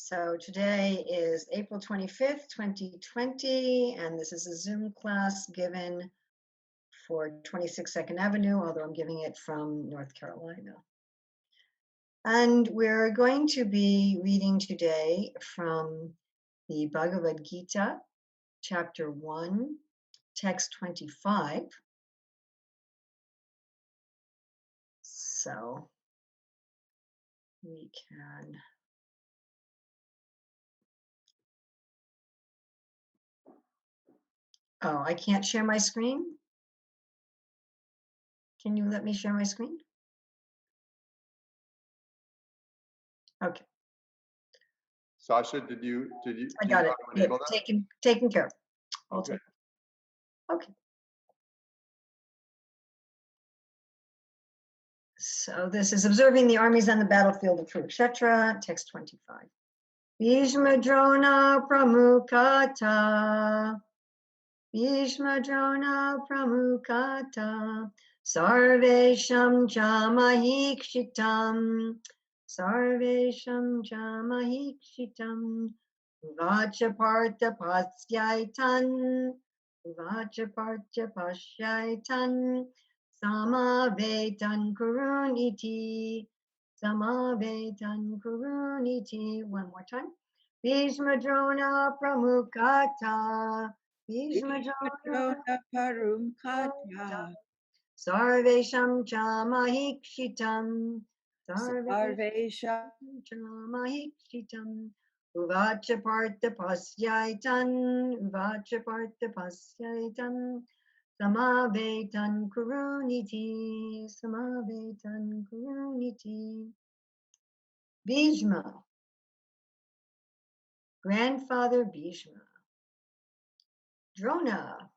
So today is April 25th, 2020, and this is a Zoom class given for 26 Second Avenue, although I'm giving it from North Carolina. And we're going to be reading today from the Bhagavad-gita, chapter 1, text 25. So we can... Oh, I can't share my screen? Can you let me share my screen? Okay. Sasha, did you I got it. enable that? Taken care of. Okay. Okay. So this is observing the armies on the battlefield of Kurukshetra, text 25. Bhishma Drona Pramukata. Bhishma Drona Pramukata. Sarvesham Jamahikshitam. Sarvesham Jamahikshitam. Vacha Partha Pasyaitan. Vacha Partha Pasyaitan. Samavetan Kuruniti. Samavetan Kuruniti. One more time. Bhishma Drona Pramukata. Bhishma Drona Parumkata. Sarvesham Chamahikshitam. Sarvesham Chamahikshitam. Uvacha Partha Pasyaitan. Uvacha Partha Pasyaitan. Samavetan Kuruniti. Samavetan Kuruniti. Bhishma. Grandfather Bhishma. Drona.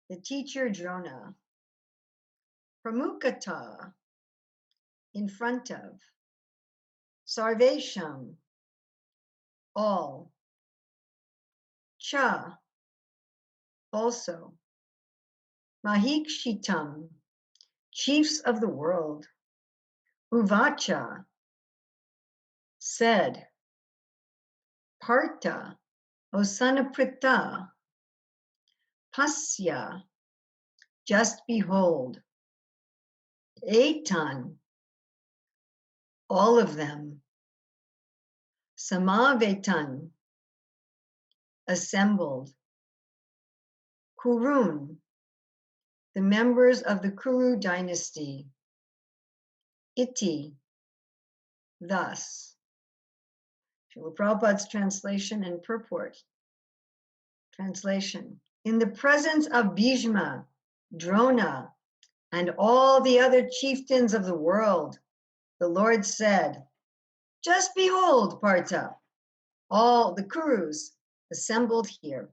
The teacher Drona. Pramukata. In front of. Sarvesham. All. Cha. Also. Mahikshitam. Chiefs of the world. Uvacha. Said. Partha. O son of Pritha. Pasya. Just behold. Etan. All of them. Samavetan. Assembled. Kurun. The members of the Kuru dynasty. Iti. Thus. Srila Prabhupada's translation and purport. Translation. In the presence of Bhishma, Drona, and all the other chieftains of the world, the Lord said, just behold, Partha, all the Kurus assembled here.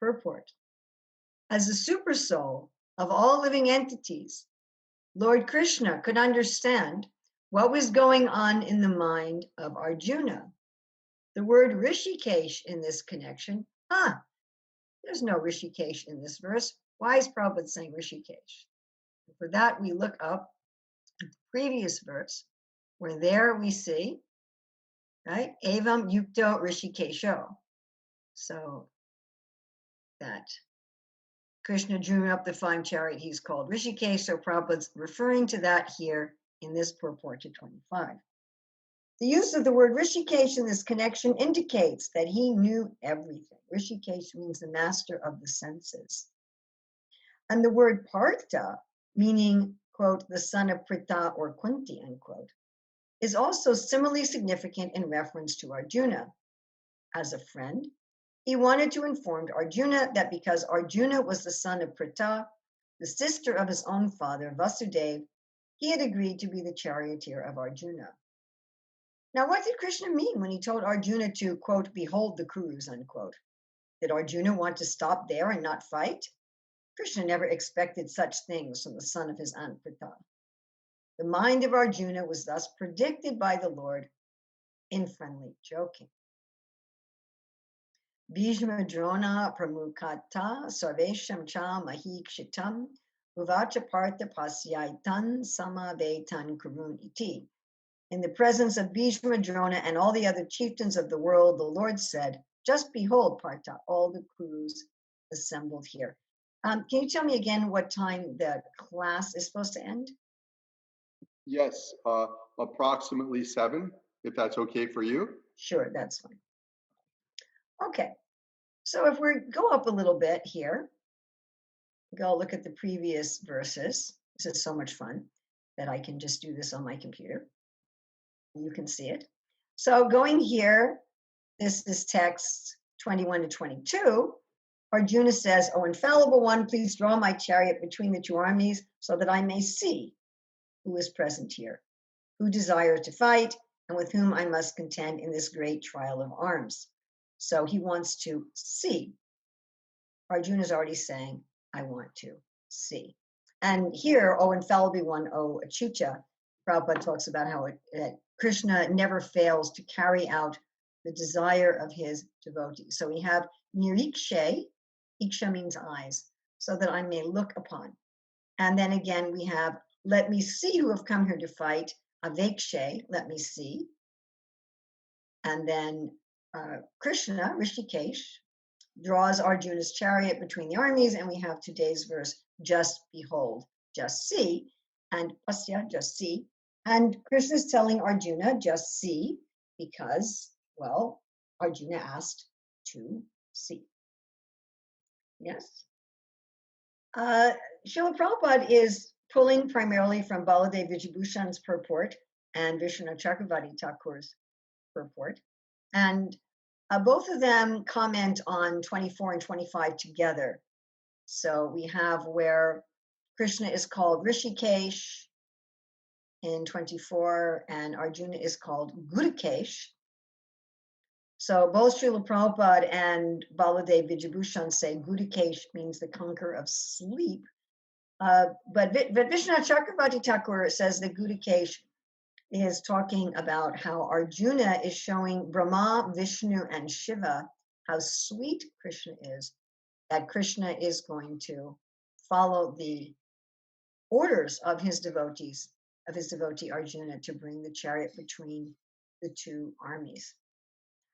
Purport. As the supersoul of all living entities, Lord Krishna could understand what was going on in the mind of Arjuna. The word Rishikesh in this connection, there's no Rishikesh in this verse. Why is Prabhupada saying Rishikesh? For that, we look up the previous verse, where there we see, right? Evam yukto Rishikesho. So that Krishna drew up the flying chariot he's called Rishikesh. So Prabhupada's referring to that here in this purport to 25. The use of the word Rishikesh in this connection indicates that he knew everything. Rishikesh means the master of the senses. And the word Partha, meaning, quote, the son of Pritha or Kunti, unquote, is also similarly significant in reference to Arjuna. As a friend, he wanted to inform Arjuna that because Arjuna was the son of Pritha, the sister of his own father, Vasudeva, he had agreed to be the charioteer of Arjuna. Now, what did Krishna mean when he told Arjuna to, quote, behold the Kurus, unquote? Did Arjuna want to stop there and not fight? Krishna never expected such things from the son of his aunt Pritha. The mind of Arjuna was thus predicted by the Lord in friendly joking. Bhishma Drona Pramukata Sarvesham Cha Mahikshitam Uvacha Partha Pasyaitan Samavetan Kurun Iti. In the presence of Bhishma, Drona, and all the other chieftains of the world, the Lord said, just behold, Partha, all the Kurus assembled here. Can you tell me again what time the class is supposed to end? Yes, approximately 7, if that's okay for you. Sure, that's fine. Okay, so if we go up a little bit here, go look at the previous verses. This is so much fun that I can just do this on my computer. You can see it. So going here, this is text 21 to 22. Arjuna says, "O infallible one, please draw my chariot between the two armies so that I may see who is present here, who desire to fight, and with whom I must contend in this great trial of arms." So he wants to see. Arjuna is already saying, I want to see. And here, O infallible one, O Achyuta, Prabhupada talks about how Krishna never fails to carry out the desire of his devotees. So we have nirikshe, iksha means eyes, so that I may look upon. And then again, we have, let me see who have come here to fight, avekshe, let me see. And then Krishna, Rishikesh, draws Arjuna's chariot between the armies, and we have today's verse, just behold, just see, and pasya, just see. And Krishna is telling Arjuna, just see, because, well, Arjuna asked to see. Yes? Srila Prabhupada is pulling primarily from Baladev Vijayabhushan's purport and Vishwanath Chakravarti Thakur's purport. And both of them comment on 24 and 25 together. So we have where Krishna is called Rishikesh in 24, and Arjuna is called Gurukesh. So both Srila Prabhupada and Baladev Vijayabhushan say Gurukesh means the conqueror of sleep. But Vishwanath Chakravarti Thakur says that Gurukesh is talking about how Arjuna is showing Brahma, Vishnu, and Shiva how sweet Krishna is, that Krishna is going to follow the orders of his devotees, of his devotee Arjuna, to bring the chariot between the two armies.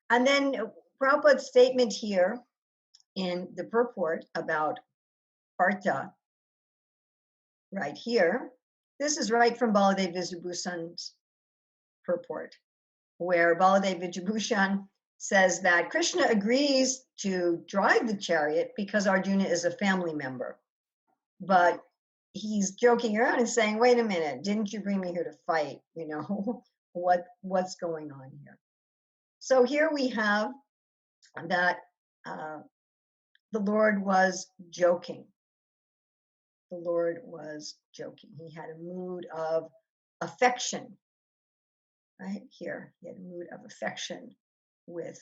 And then Prabhupada's statement here in the purport about Partha, right here, this is right from Baladev Vijayabhushan's purport, where Baladev Vijayabhushan says that Krishna agrees to drive the chariot because Arjuna is a family member. But he's joking around and saying, wait a minute, didn't you bring me here to fight? You know, what's going on here? So here we have that the Lord was joking. The Lord was joking. He had a mood of affection. Right here, he had a mood of affection with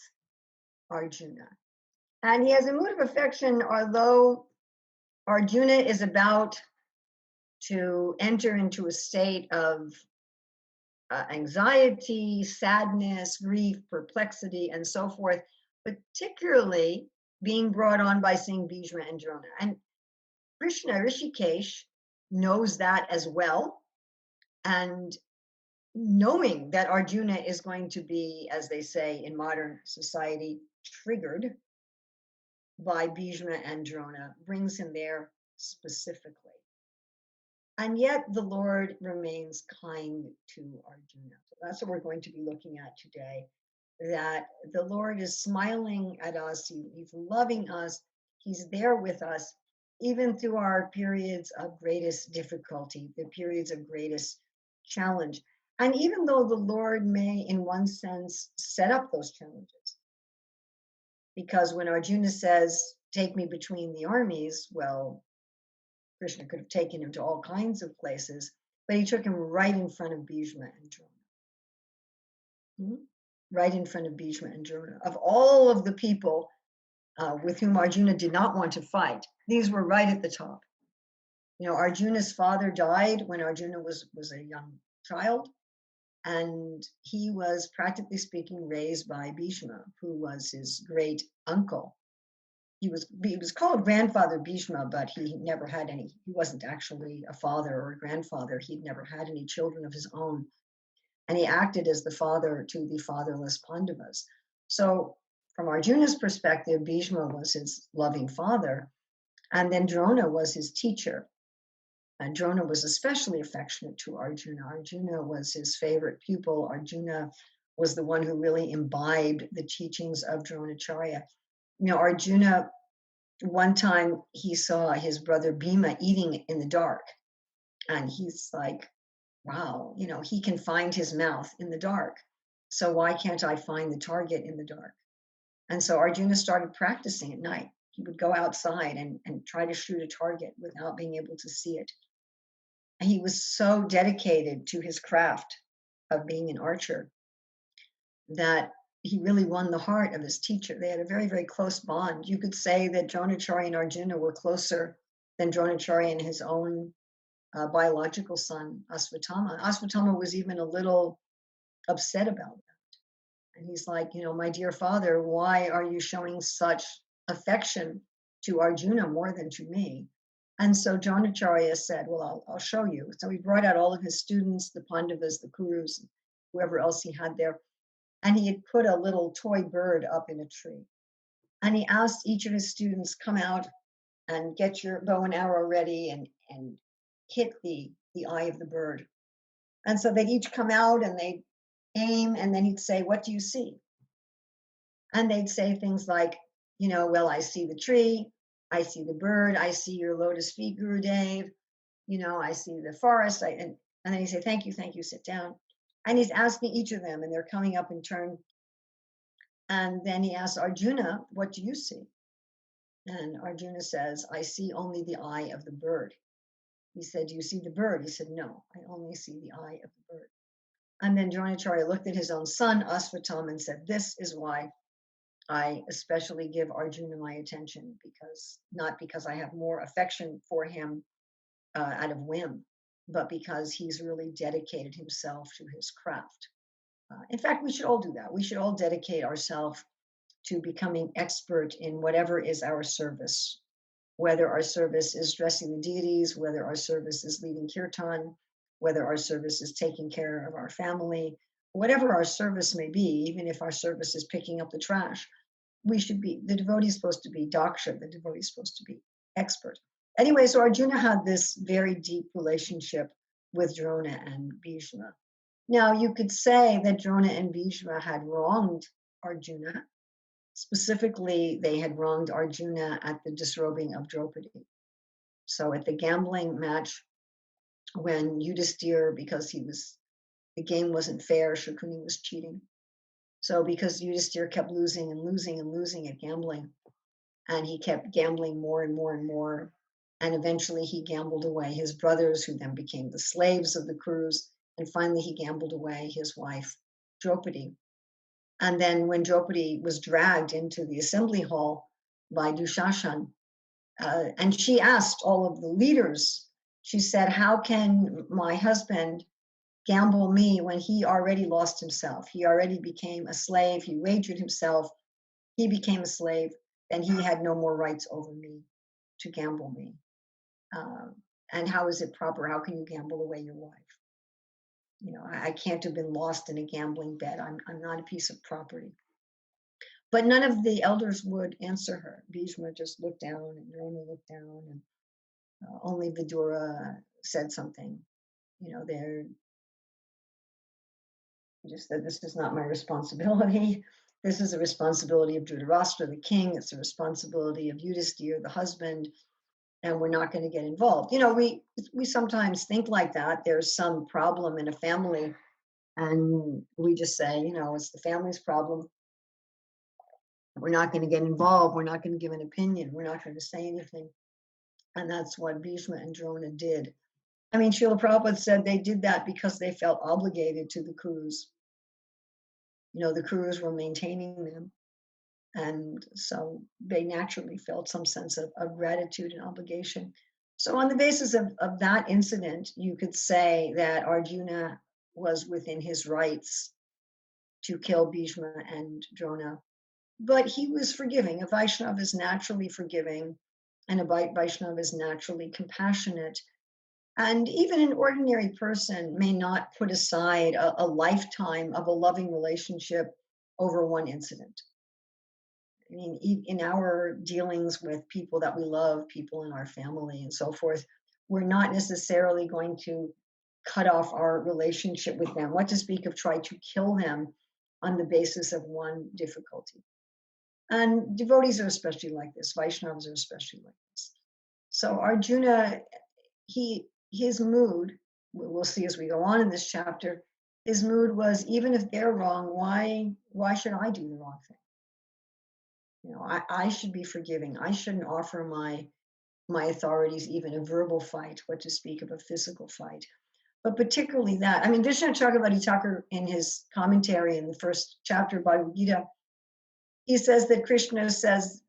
Arjuna. And he has a mood of affection, although Arjuna is about to enter into a state of anxiety, sadness, grief, perplexity, and so forth, particularly being brought on by seeing Bhishma and Drona. And Krishna, Rishikesh, knows that as well. And knowing that Arjuna is going to be, as they say in modern society, triggered by Bhishma and Drona, brings him there specifically. And yet the Lord remains kind to Arjuna. So that's what we're going to be looking at today, that the Lord is smiling at us, he's loving us, he's there with us, even through our periods of greatest difficulty, the periods of greatest challenge. And even though the Lord may, in one sense, set up those challenges, because when Arjuna says, take me between the armies, well, Krishna could have taken him to all kinds of places, but he took him right in front of Bhishma and Drona. Right in front of Bhishma and Drona. Of all of the people with whom Arjuna did not want to fight, these were right at the top. You know, Arjuna's father died when Arjuna was a young child, and he was, practically speaking, raised by Bhishma, who was his great uncle. He was called grandfather Bhishma, but he never had any. He wasn't actually a father or a grandfather. He'd never had any children of his own. and he acted as the father to the fatherless Pandavas. So from Arjuna's perspective, Bhishma was his loving father, and then Drona was his teacher. And Drona was especially affectionate to Arjuna. Arjuna was his favorite pupil. Arjuna was the one who really imbibed the teachings of Dronacharya. Arjuna, one time he saw his brother Bhima eating in the dark. And he's like, wow, he can find his mouth in the dark. So why can't I find the target in the dark? And so Arjuna started practicing at night. He would go outside and try to shoot a target without being able to see it. And he was so dedicated to his craft of being an archer that he really won the heart of his teacher. They had a very, very close bond. You could say that Dronacharya and Arjuna were closer than Dronacharya and his own biological son, Asvatthama. Asvatthama was even a little upset about that. And he's like, my dear father, why are you showing such affection to Arjuna more than to me? And so Dronacharya said, well, I'll show you. So he brought out all of his students, the Pandavas, the Kurus, whoever else he had there. And he had put a little toy bird up in a tree. And he asked each of his students, come out and get your bow and arrow ready and hit the eye of the bird. And so they'd each come out and they'd aim, and then he'd say, what do you see? And they'd say things like, well, I see the tree, I see the bird, I see your lotus feet, Gurudev, I see the forest. And then he'd say, thank you, sit down. And he's asking each of them, and they're coming up in turn. And then he asks Arjuna, what do you see? And Arjuna says, I see only the eye of the bird. He said, do you see the bird? He said, no, I only see the eye of the bird. And then Dronacharya looked at his own son, Asvatthama, and said, this is why I especially give Arjuna my attention, not because I have more affection for him out of whim, but because he's really dedicated himself to his craft. In fact, we should all do that. We should all dedicate ourselves to becoming expert in whatever is our service, whether our service is dressing the deities, whether our service is leading kirtan, whether our service is taking care of our family, whatever our service may be, even if our service is picking up the trash, the devotee is supposed to be daksha, the devotee is supposed to be expert. Anyway, so Arjuna had this very deep relationship with Drona and Bhishma. Now, you could say that Drona and Bhishma had wronged Arjuna. Specifically, they had wronged Arjuna at the disrobing of Draupadi. So at the gambling match, when Yudhisthira, because the game wasn't fair, Shakuni was cheating. So because Yudhisthira kept losing and losing and losing at gambling, and he kept gambling more and more and more, and eventually he gambled away his brothers, who then became the slaves of the Kurus, and finally he gambled away his wife, Draupadi. And then when Draupadi was dragged into the assembly hall by Dushashan, and she asked all of the leaders, she said, how can my husband gamble me when he already lost himself? He already became a slave. He wagered himself. He became a slave. And he had no more rights over me to gamble me. And how is it proper? How can you gamble away your wife? I can't have been lost in a gambling bet. I'm not a piece of property. But none of the elders would answer her. Bhishma just looked down, and Drona looked down, and only Vidura said something. They just said, this is not my responsibility. This is a responsibility of Dhritarashtra, the king. It's a responsibility of Yudhisthira, the husband, and we're not going to get involved. We sometimes think like that. There's some problem in a family, and we just say, it's the family's problem. We're not going to get involved. We're not going to give an opinion. We're not going to say anything. And that's what Bhishma and Drona did. I mean, Srila Prabhupada said they did that because they felt obligated to the Kurus. The Kurus were maintaining them. And so they naturally felt some sense of gratitude and obligation. So on the basis of that incident, you could say that Arjuna was within his rights to kill Bhishma and Drona. But he was forgiving. A Vaishnava is naturally forgiving, and a Vaishnava is naturally compassionate. And even an ordinary person may not put aside a lifetime of a loving relationship over one incident. I mean, in our dealings with people that we love, people in our family and so forth, we're not necessarily going to cut off our relationship with them. What to speak of try to kill them on the basis of one difficulty. And devotees are especially like this. Vaishnavas are especially like this. So Arjuna, his mood, we'll see as we go on in this chapter, his mood was, even if they're wrong, why should I do the wrong thing? You know, I should be forgiving. I shouldn't offer my authorities even a verbal fight, what to speak of a physical fight. But particularly that, I mean, Vishnu Chakravarti Thakur in his commentary in the first chapter of Bhagavad-gita, he says that Krishna says,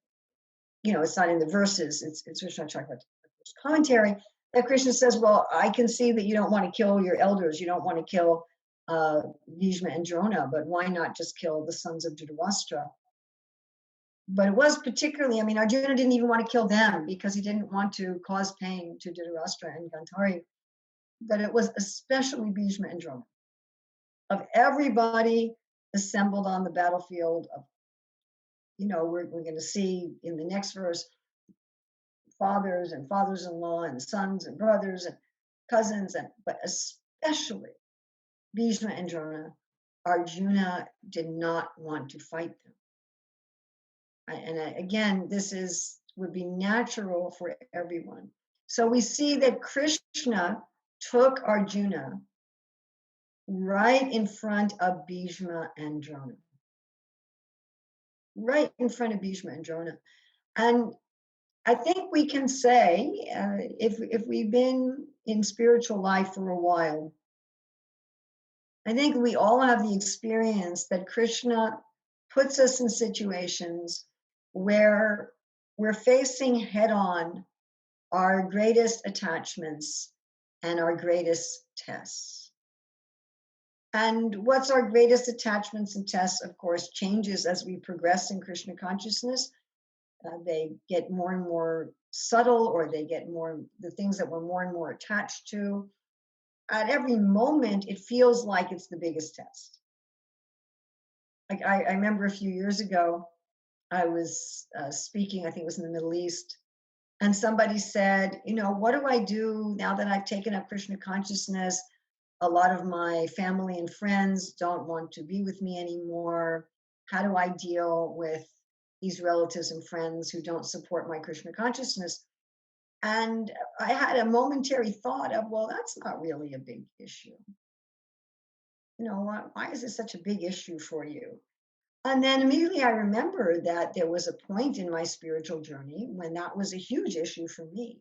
you know, it's not in the verses, it's Vishnu Chakravarti's commentary, that Krishna says, well, I can see that you don't want to kill your elders, you don't want to kill Bhishma and Drona, but why not just kill the sons of Dhritarashtra? But it was particularly, I mean, Arjuna didn't even want to kill them because he didn't want to cause pain to Dhritarashtra and Gandhari. But it was especially Bhishma and Drona. Of everybody assembled on the battlefield, of, you know, we're going to see in the next verse, fathers and fathers-in-law and sons and brothers and cousins, but especially Bhishma and Drona, Arjuna did not want to fight them. And again, this would be natural for everyone. So we see that Krishna took Arjuna right in front of Bhishma and Drona. Right in front of Bhishma and Drona. And I think we can say, if we've been in spiritual life for a while, I think we all have the experience that Krishna puts us in situations where we're facing head-on our greatest attachments and our greatest tests. And what's our greatest attachments and tests, of course, changes as we progress in Krishna consciousness. They get more and more subtle, or they get more, the things that we're more and more attached to. At every moment, it feels like it's the biggest test. Like I remember a few years ago, I was speaking, I think it was in the Middle East, and somebody said, you know, what do I do now that I've taken up Krishna consciousness? A lot of my family and friends don't want to be with me anymore. How do I deal with these relatives and friends who don't support my Krishna consciousness? And I had a momentary thought of, well, that's not really a big issue. You know, why is this such a big issue for you? And then immediately I remembered that there was a point in my spiritual journey when that was a huge issue for me.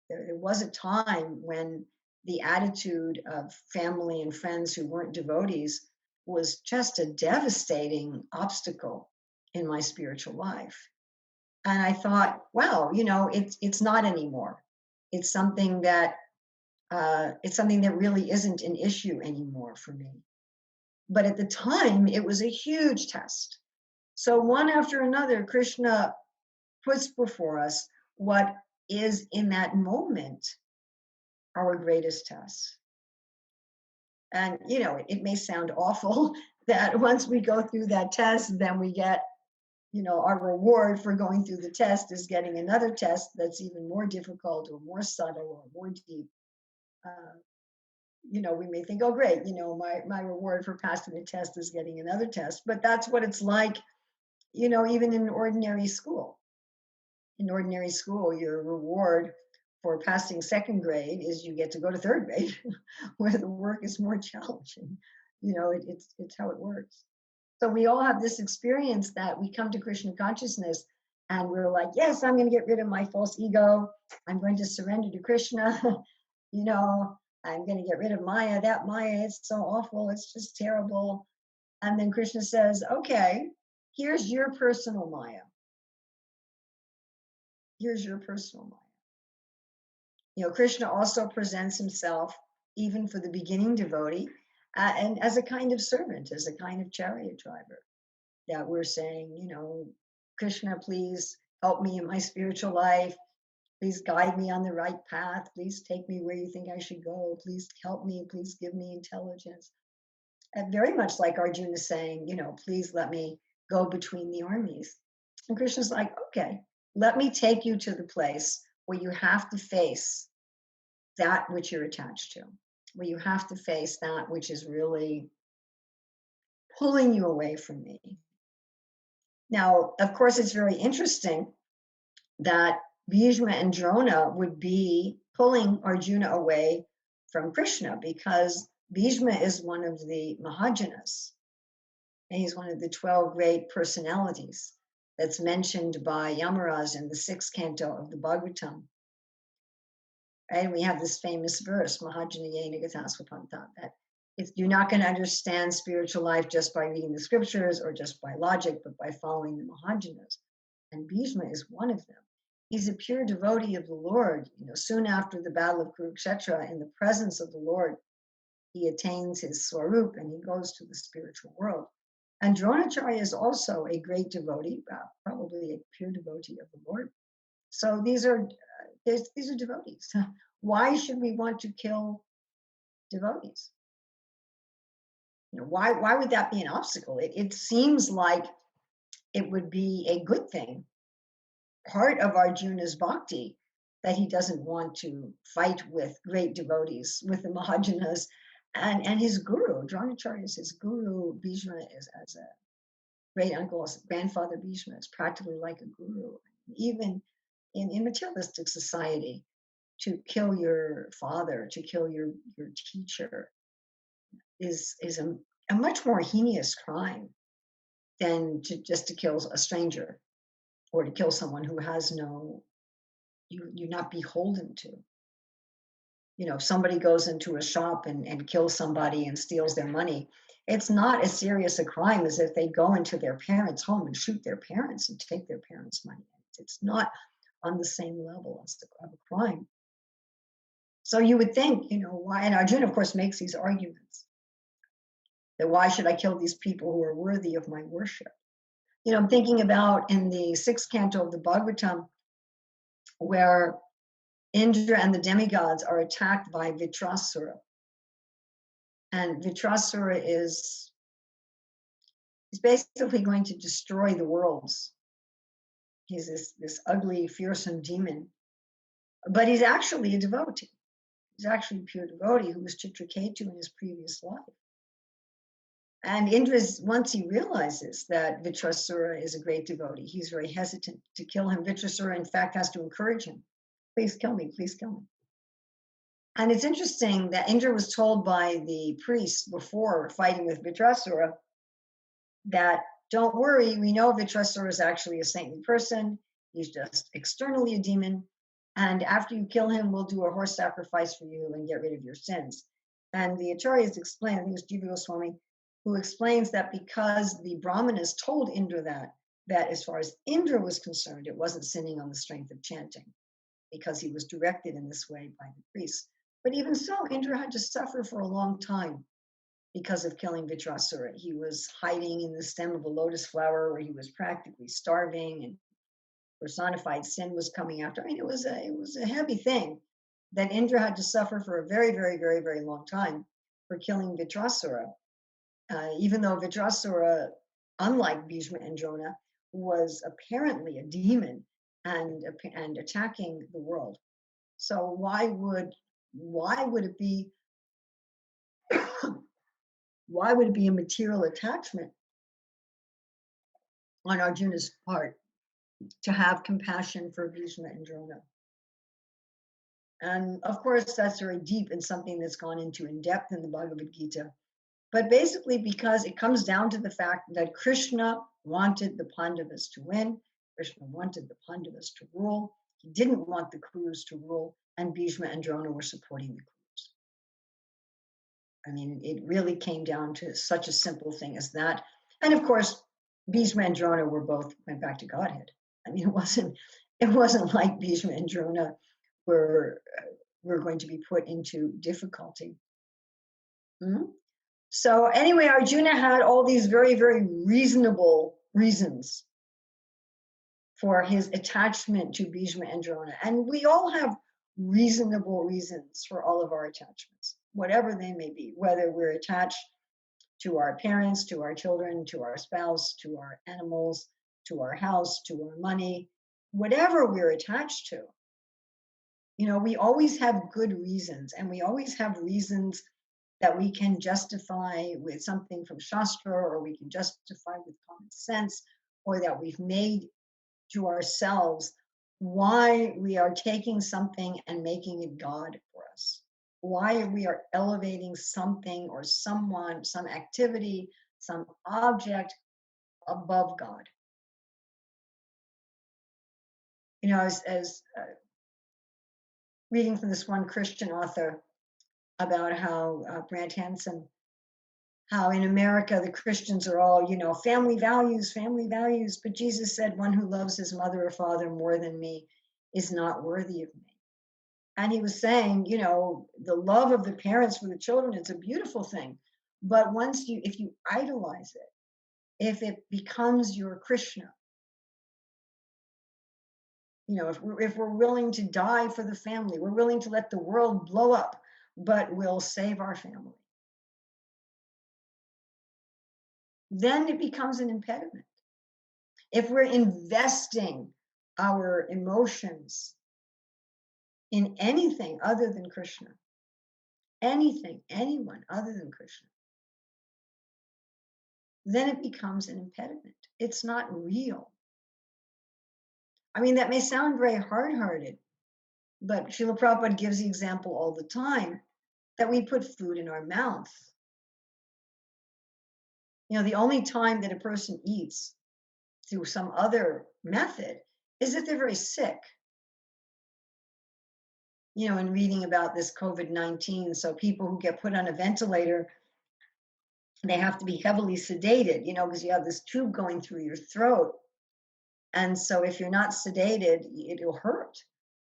There was a time when the attitude of family and friends who weren't devotees was just a devastating obstacle in my spiritual life. And I thought, well, you know, it's not anymore. It's something that really isn't an issue anymore for me. But at the time, it was a huge test. So one after another, Krishna puts before us what is in that moment our greatest test. And, you know, it may sound awful that once we go through that test, then we get, you know, our reward for going through the test is getting another test that's even more difficult or more subtle or more deep. You know, we may think, oh, great, you know, my reward for passing the test is getting another test. But that's what it's like, you know, even in ordinary school. In ordinary school, your reward for passing second grade is you get to go to third grade, where the work is more challenging. You know, it's how it works. So we all have this experience that we come to Krishna consciousness and we're like, yes, I'm going to get rid of my false ego. I'm going to surrender to Krishna. You know, I'm going to get rid of Maya. That Maya, it's so awful. It's just terrible. And then Krishna says, okay, here's your personal Maya. Here's your personal Maya. You know, Krishna also presents himself, even for the beginning devotee, and as a kind of servant, as a kind of chariot driver, that we're saying, you know, Krishna, please help me in my spiritual life. Please guide me on the right path. Please take me where you think I should go. Please help me. Please give me intelligence. And very much like Arjuna saying, please let me go between the armies. And Krishna's like, okay, let me take you to the place where you have to face that which you're attached to, where you have to face that which is really pulling you away from me. Now, of course, it's very interesting that Bhishma and Drona would be pulling Arjuna away from Krishna, because Bhishma is one of the Mahajanas, and he's one of the 12 great personalities that's mentioned by Yamaraj in the 6th canto of the Bhagavatam. And we have this famous verse, Mahajana Yena Gatasvapanta, that you're not going to understand spiritual life just by reading the scriptures or just by logic, but by following the Mahajanas. And Bhishma is one of them. He's a pure devotee of the Lord. Soon after the battle of Kurukshetra, in the presence of the Lord, he attains his Swarup and he goes to the spiritual world. And Dronacharya is also a great devotee, probably a pure devotee of the Lord. So these are devotees. Why should we want to kill devotees? Why would that be an obstacle? It seems like it would be a good thing. Part of Arjuna's bhakti that he doesn't want to fight with great devotees, with the Mahajanas, and his guru. Dronacharya is his guru. Bhishma is as a great uncle, as grandfather. Bhishma is practically like a guru. Even in materialistic society, to kill your father, to kill your teacher, is a much more heinous crime than to kill a stranger, or to kill someone who has you're not beholden to. If somebody goes into a shop and kills somebody and steals their money, it's not as serious a crime as if they go into their parents' home and shoot their parents and take their parents' money. It's not on the same level as of a crime. So you would think, why? And Arjuna, of course, makes these arguments that why should I kill these people who are worthy of my worship? I'm thinking about in the 6th canto of the Bhagavatam, where Indra and the demigods are attacked by Vitrasura. And Vitrasura is basically going to destroy the worlds. He's this ugly, fearsome demon. But he's actually a devotee. He's actually a pure devotee who was Chitraketu in his previous life. And Indra, once he realizes that Vitrasura is a great devotee, he's very hesitant to kill him. Vitrasura, in fact, has to encourage him. Please kill me, please kill me. And it's interesting that Indra was told by the priest before fighting with Vitrasura that, don't worry, we know Vitrasura is actually a saintly person. He's just externally a demon. And after you kill him, we'll do a horse sacrifice for you and get rid of your sins. And the Acharyas explain, I think it was Jiva Goswami, who explains that because the Brahmanas told Indra that as far as Indra was concerned, it wasn't sinning on the strength of chanting, because he was directed in this way by the priests. But even so, Indra had to suffer for a long time because of killing Vitrasura. He was hiding in the stem of a lotus flower where he was practically starving, and personified sin was coming after. It was a heavy thing that Indra had to suffer for a very, very, very, very long time for killing Vitrasura. Even though Vitrasura, unlike Bhishma and Drona, was apparently a demon and attacking the world. So why would it be a material attachment on Arjuna's part to have compassion for Bhishma and Drona? And of course, that's very deep and something that's gone into in depth in the Bhagavad-gita. But basically, because it comes down to the fact that Krishna wanted the Pandavas to win, Krishna wanted the Pandavas to rule. He didn't want the Kurus to rule, and Bhishma and Drona were supporting the Kurus. I mean, it really came down to such a simple thing as that. And of course, Bhishma and Drona went back to Godhead. I mean, it wasn't like Bhishma and Drona were going to be put into difficulty. So anyway, Arjuna had all these very, very reasonable reasons for his attachment to Bhishma and Drona. And we all have reasonable reasons for all of our attachments, whatever they may be, whether we're attached to our parents, to our children, to our spouse, to our animals, to our house, to our money, whatever we're attached to. You know, we always have good reasons, and we always have reasons that we can justify with something from Shastra, or we can justify with common sense, or that we've made to ourselves why we are taking something and making it God for us, why we are elevating something or someone, some activity, some object above God. You know, as reading from this one Christian author about how Brant Hansen, how in America the Christians are all, you know, family values, but Jesus said, one who loves his mother or father more than me is not worthy of me. And he was saying, you know, the love of the parents for the children, it's a beautiful thing. But if you idolize it, if it becomes your Krishna, you know, if we're willing to die for the family, we're willing to let the world blow up, but we'll save our family, then it becomes an impediment. If we're investing our emotions in anything other than Krishna, anything, anyone other than Krishna, then it becomes an impediment. It's not real. I mean, that may sound very hard-hearted, but Srila Prabhupada gives the example all the time that we put food in our mouth. You know, the only time that a person eats through some other method is if they're very sick. You know, in reading about this COVID-19, so people who get put on a ventilator, they have to be heavily sedated, you know, because you have this tube going through your throat. And so if you're not sedated, it'll hurt,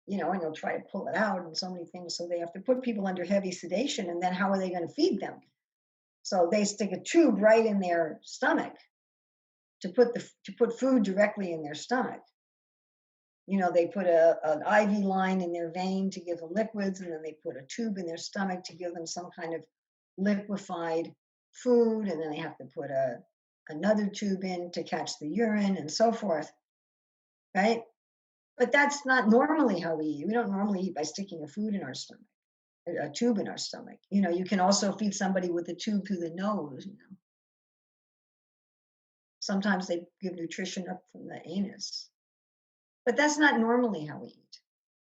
you know, and they'll try to pull it out and so many things. So they have to put people under heavy sedation, and then how are they going to feed them? So they stick a tube right in their stomach to put food directly in their stomach. You know, they put an IV line in their vein to give them liquids, and then they put a tube in their stomach to give them some kind of liquefied food, and then they have to put another tube in to catch the urine and so forth, right? But that's not normally how we eat. We don't normally eat by sticking a food in our stomach, a tube in our stomach. You know, you can also feed somebody with a tube through the nose, you know. Sometimes they give nutrition up from the anus. But that's not normally how we eat,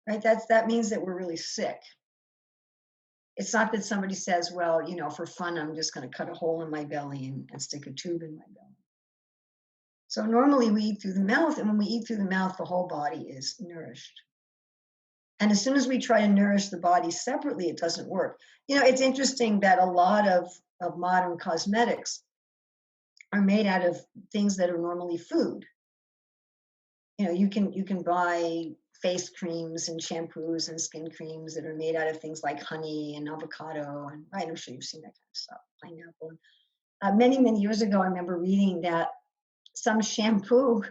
right? That means that we're really sick. It's not that somebody says, well, you know, for fun, I'm just going to cut a hole in my belly and stick a tube in my belly. So normally we eat through the mouth, and when we eat through the mouth, the whole body is nourished. And as soon as we try to nourish the body separately, it doesn't work. You know, it's interesting that a lot of modern cosmetics are made out of things that are normally food. You know, you can buy face creams and shampoos and skin creams that are made out of things like honey and avocado, and right, I'm sure you've seen that kind of stuff, pineapple. Many years ago, I remember reading that some shampoo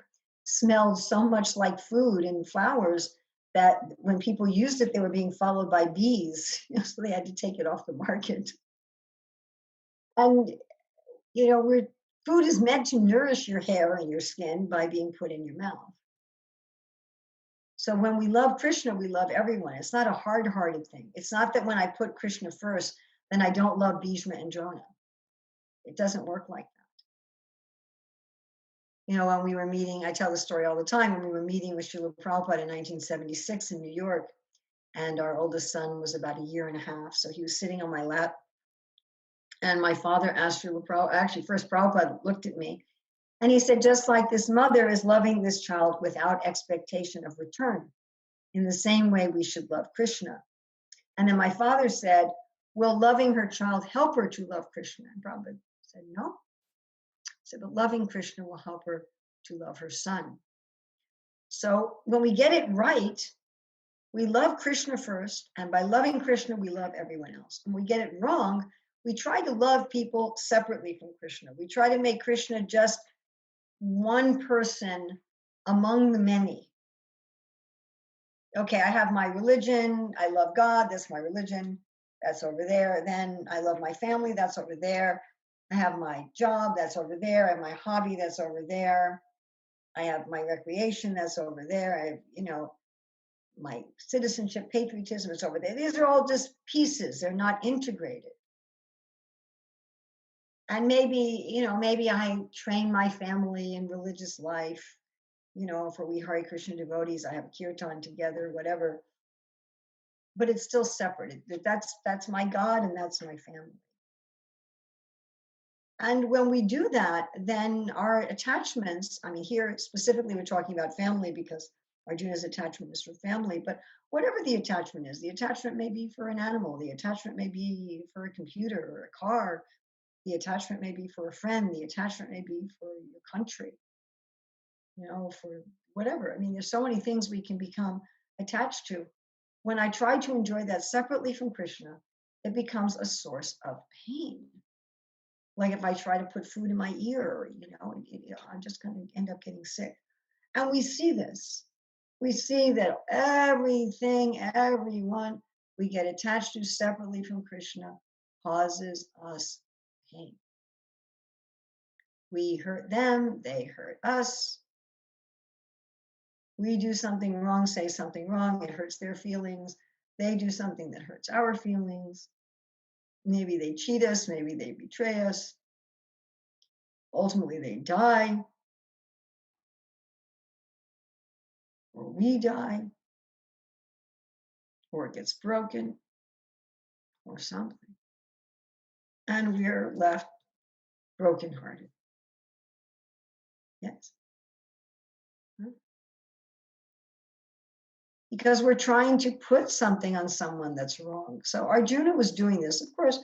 smelled so much like food and flowers that when people used it, they were being followed by bees, you know, so they had to take it off the market. And, you know, food is meant to nourish your hair and your skin by being put in your mouth. So when we love Krishna, we love everyone. It's not a hard-hearted thing. It's not that when I put Krishna first, then I don't love Bhishma and Drona. It doesn't work like that. You know, when we were meeting, I tell the story all the time, when we were meeting with Srila Prabhupada in 1976 in New York, and our oldest son was about 1.5 years, so he was sitting on my lap, and my father asked Srila Prabhupada, actually first Prabhupada looked at me, and he said, just like this mother is loving this child without expectation of return, in the same way we should love Krishna. And then my father said, will loving her child help her to love Krishna? And Prabhupada said, no. He said, but loving Krishna will help her to love her son. So when we get it right, we love Krishna first, and by loving Krishna, we love everyone else. When we get it wrong, we try to love people separately from Krishna. We try to make Krishna just one person among the many. Okay, I have my religion. I love God. That's my religion. That's over there. Then I love my family. That's over there. I have my job. That's over there. I have my hobby. That's over there. I have my recreation. That's over there. I have, my citizenship, patriotism is over there. These are all just pieces. They're not integrated. And maybe I train my family in religious life. For we Hare Krishna devotees, I have kirtan together, whatever. But it's still separate. That's my God and that's my family. And when we do that, then our attachments, here specifically we're talking about family because Arjuna's attachment is for family, but whatever the attachment is, the attachment may be for an animal, the attachment may be for a computer or a car, the attachment may be for a friend, the attachment may be for your country, for whatever. There's so many things we can become attached to. When I try to enjoy that separately from Krishna, it becomes a source of pain. Like if I try to put food in my ear, I'm just going to end up getting sick. And we see this. We see that everything, everyone we get attached to separately from Krishna causes us pain. We hurt them, they hurt us. We do something wrong, say something wrong, it hurts their feelings. They do something that hurts our feelings. Maybe they cheat us, maybe they betray us. Ultimately, they die, or we die, or it gets broken, or something. And we're left brokenhearted. Yes. Because we're trying to put something on someone that's wrong. So Arjuna was doing this. Of course,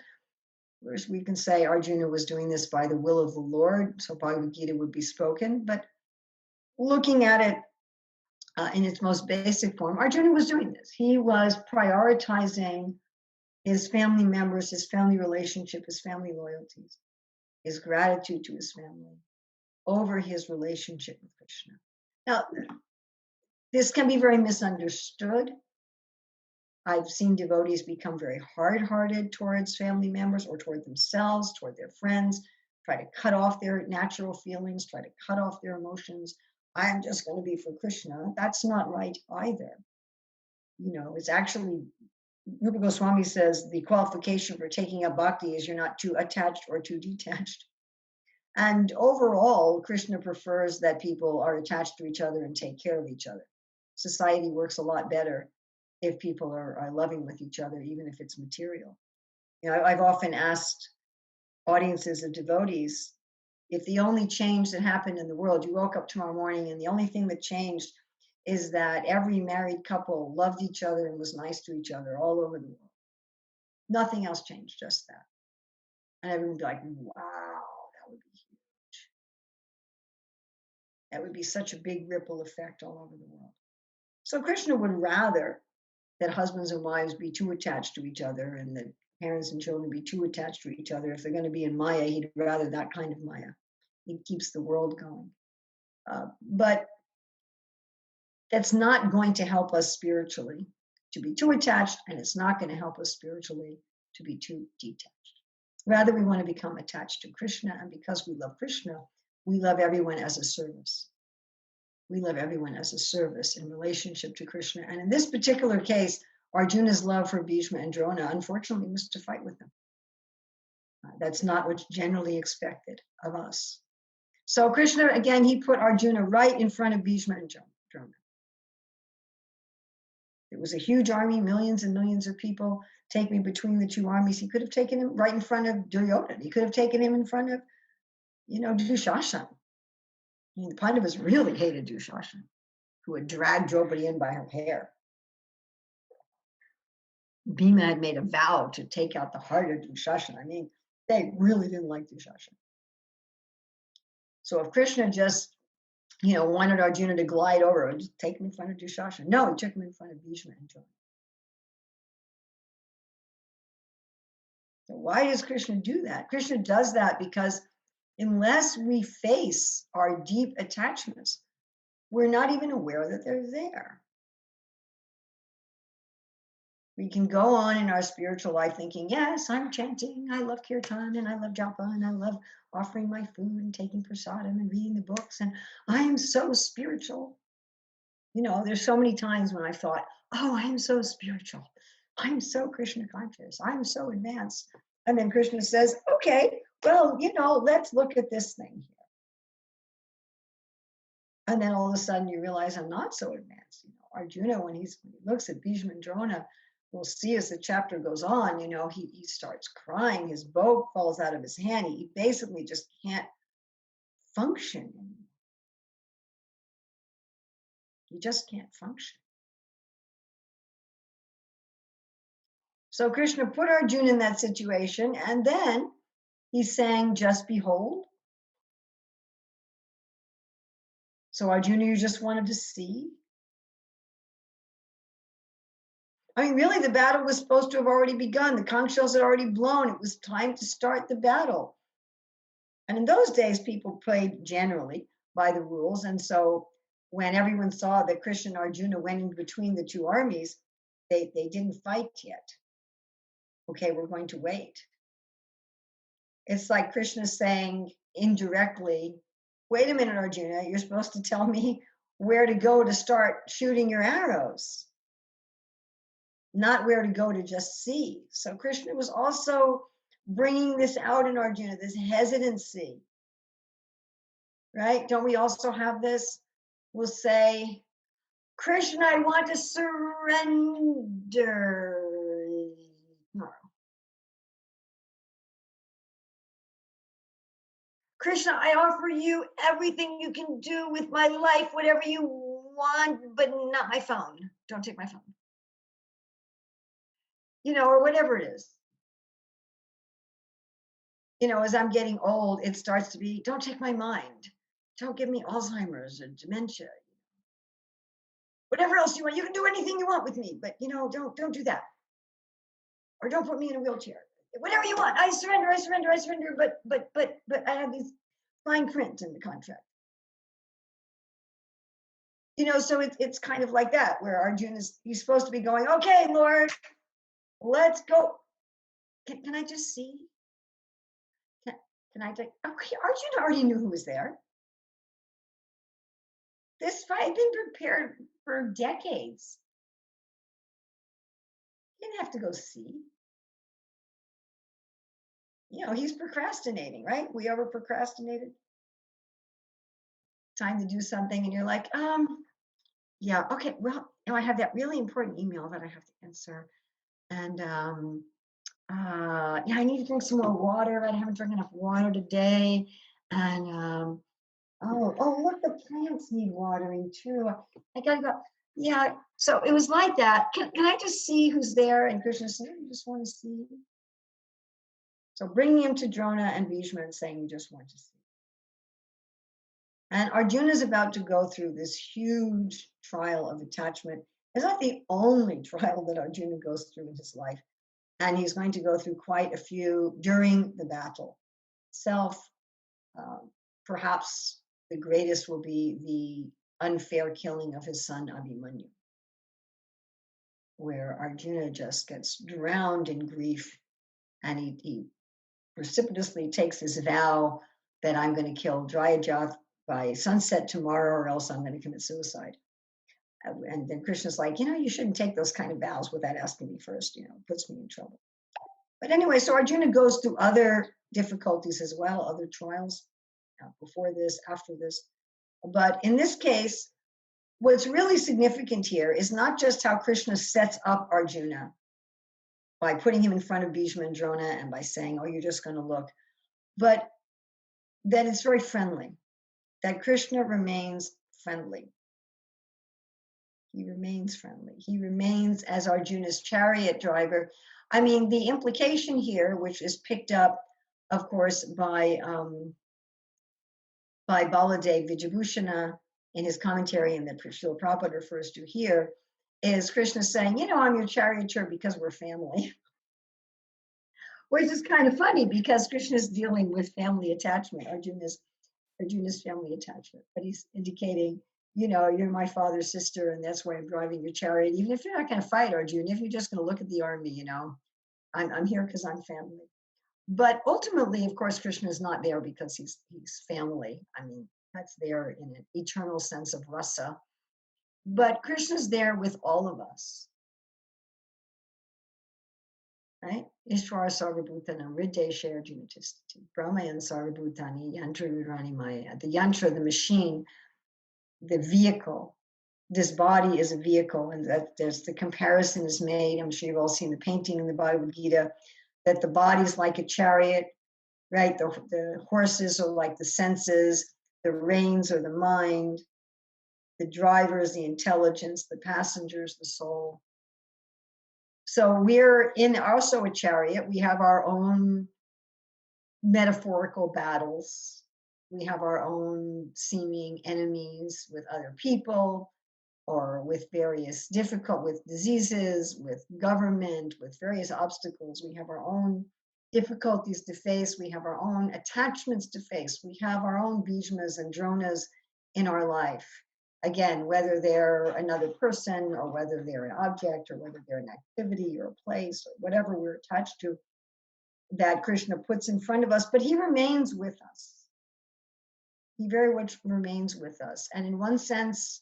we can say Arjuna was doing this by the will of the Lord, so Bhagavad-gita would be spoken. But looking at it in its most basic form, Arjuna was doing this. He was prioritizing his family members, his family relationship, his family loyalties, his gratitude to his family over his relationship with Krishna. Now, this can be very misunderstood. I've seen devotees become very hard-hearted towards family members or toward themselves, toward their friends, try to cut off their natural feelings, try to cut off their emotions. I'm just going to be for Krishna. That's not right either. It's actually, Rupa Goswami says the qualification for taking up bhakti is you're not too attached or too detached. And overall, Krishna prefers that people are attached to each other and take care of each other. Society works a lot better if people are loving with each other, even if it's material. I've often asked audiences of devotees, if the only change that happened in the world, you woke up tomorrow morning and the only thing that changed is that every married couple loved each other and was nice to each other all over the world. Nothing else changed, just that. And everyone would be like, wow, that would be huge. That would be such a big ripple effect all over the world. So Krishna would rather that husbands and wives be too attached to each other and that parents and children be too attached to each other. If they're going to be in Maya, he'd rather that kind of Maya. He keeps the world going. But that's not going to help us spiritually to be too attached, and it's not going to help us spiritually to be too detached. Rather, we want to become attached to Krishna, and because we love Krishna, we love everyone as a service. We love everyone as a service in relationship to Krishna. And in this particular case, Arjuna's love for Bhishma and Drona, unfortunately, was to fight with them. That's not what's generally expected of us. So Krishna, again, he put Arjuna right in front of Bhishma and Drona. It was a huge army, millions and millions of people. Take me between the two armies. He could have taken him right in front of Duryodhana. He could have taken him in front of, Dushasana. The Pandavas really hated Dushasana, who had dragged Draupadi in by her hair. Bhima had made a vow to take out the heart of Dushasana. They really didn't like Dushasana. So if Krishna just, wanted Arjuna to glide over and just take him in front of Dushasana, no, he took him in front of Bhishma and Drona. So why does Krishna do that? Krishna does that because unless we face our deep attachments, we're not even aware that they're there. We can go on in our spiritual life thinking, yes, I'm chanting, I love kirtan, and I love japa, and I love offering my food and taking prasadam and reading the books, and I am so spiritual. You know, there's so many times when I thought, oh, I am so spiritual. I'm so Krishna conscious. I'm so advanced. And then Krishna says, okay, well, you know, let's look at this thing here. And then all of a sudden you realize I'm not so advanced. You know, Arjuna, when he looks at Bhishma and Drona, we'll see as the chapter goes on, you know, he starts crying. His bow falls out of his hand. He basically just can't function anymore. He just can't function. So Krishna put Arjuna in that situation, and then he sang, just behold. So Arjuna, you just wanted to see? I mean, really, the battle was supposed to have already begun. The conch shells had already blown. It was time to start the battle. And in those days, people played generally by the rules. And so when everyone saw that Krishna and Arjuna went in between the two armies, they didn't fight yet. Okay, we're going to wait. It's like Krishna saying indirectly, wait a minute, Arjuna, you're supposed to tell me where to go to start shooting your arrows, not where to go to just see. So Krishna was also bringing this out in Arjuna, this hesitancy, right? Don't we also have this? We'll say, Krishna, I want to surrender. Krishna, I offer you everything you can do with my life, whatever you want, but not my phone. Don't take my phone. You know, or whatever it is. You know, as I'm getting old, it starts to be, don't take my mind. Don't give me Alzheimer's or dementia. Whatever else you want, you can do anything you want with me, but you know, don't do that. Or don't put me in a wheelchair. Whatever you want, I surrender, but I have these fine print in the contract. You know, so it's kind of like that, where Arjuna's, he's supposed to be going, okay, Lord, let's go. Can I just see? Can I take, okay, Arjuna already knew who was there. This fight had been prepared for decades. He didn't have to go see. You know, he's procrastinating, right? We ever procrastinated? Time to do something and you're like, yeah, okay, well, you know, I have that really important email that I have to answer. And yeah, I need to drink some more water. I haven't drank enough water today. And oh, look, the plants need watering too. I gotta go. Yeah, so it was like that. Can I just see who's there? And Krishna said, you just want to see. So bringing him to Drona and Bhishma and saying, you just want to see. And Arjuna is about to go through this huge trial of attachment. It's not the only trial that Arjuna goes through in his life. And he's going to go through quite a few during the battle itself. Perhaps the greatest will be the unfair killing of his son Abhimanyu, where Arjuna just gets drowned in grief, and he precipitously takes his vow that I'm going to kill Dryajath by sunset tomorrow, or else I'm going to commit suicide. And then Krishna's like, you know, you shouldn't take those kind of vows without asking me first, you know, it puts me in trouble. But anyway, so Arjuna goes through other difficulties as well, other trials before this, after this. But in this case, what's really significant here is not just how Krishna sets up Arjuna by putting him in front of Bhishma and Drona and by saying, oh, you're just going to look, but that it's very friendly, that Krishna remains friendly. He remains friendly. He remains as Arjuna's chariot driver. I mean, the implication here, which is picked up, of course, by Baladev Vijabhushana in his commentary, and that Srila Prabhupada refers to here, is Krishna saying, you know, I'm your charioteer because we're family. Which is kind of funny because Krishna is dealing with family attachment, Arjuna's family attachment, but he's indicating you're my father's sister, and that's why I'm driving your chariot. Even if you're not going to fight, Arjuna, if you're just going to look at the army, I'm here because I'm family. But ultimately, of course, Krishna is not there because he's family. I mean, that's there in an eternal sense of rasa. But Krishna's there with all of us, right? Ishvara Sarvabhutana Riddesha Arjuna Tistati Brahmayan Sarvabhutani Yantra Virani Maya. The yantra, the machine, the vehicle. This body is a vehicle, and that there's the comparison is made. I'm sure you've all seen the painting in the Bhagavad-gita that the body is like a chariot, right? The horses are like the senses, the reins are the mind, the driver is the intelligence, the passengers, the soul. So we're in also a chariot. We have our own metaphorical battles. We have our own seeming enemies with other people, or with various with diseases, with government, with various obstacles. We have our own difficulties to face. We have our own attachments to face. We have our own bhishmas and dronas in our life. Again, whether they're another person, or whether they're an object, or whether they're an activity or a place, or whatever we're attached to, that Krishna puts in front of us, but he remains with us. He very much remains with us. And in one sense,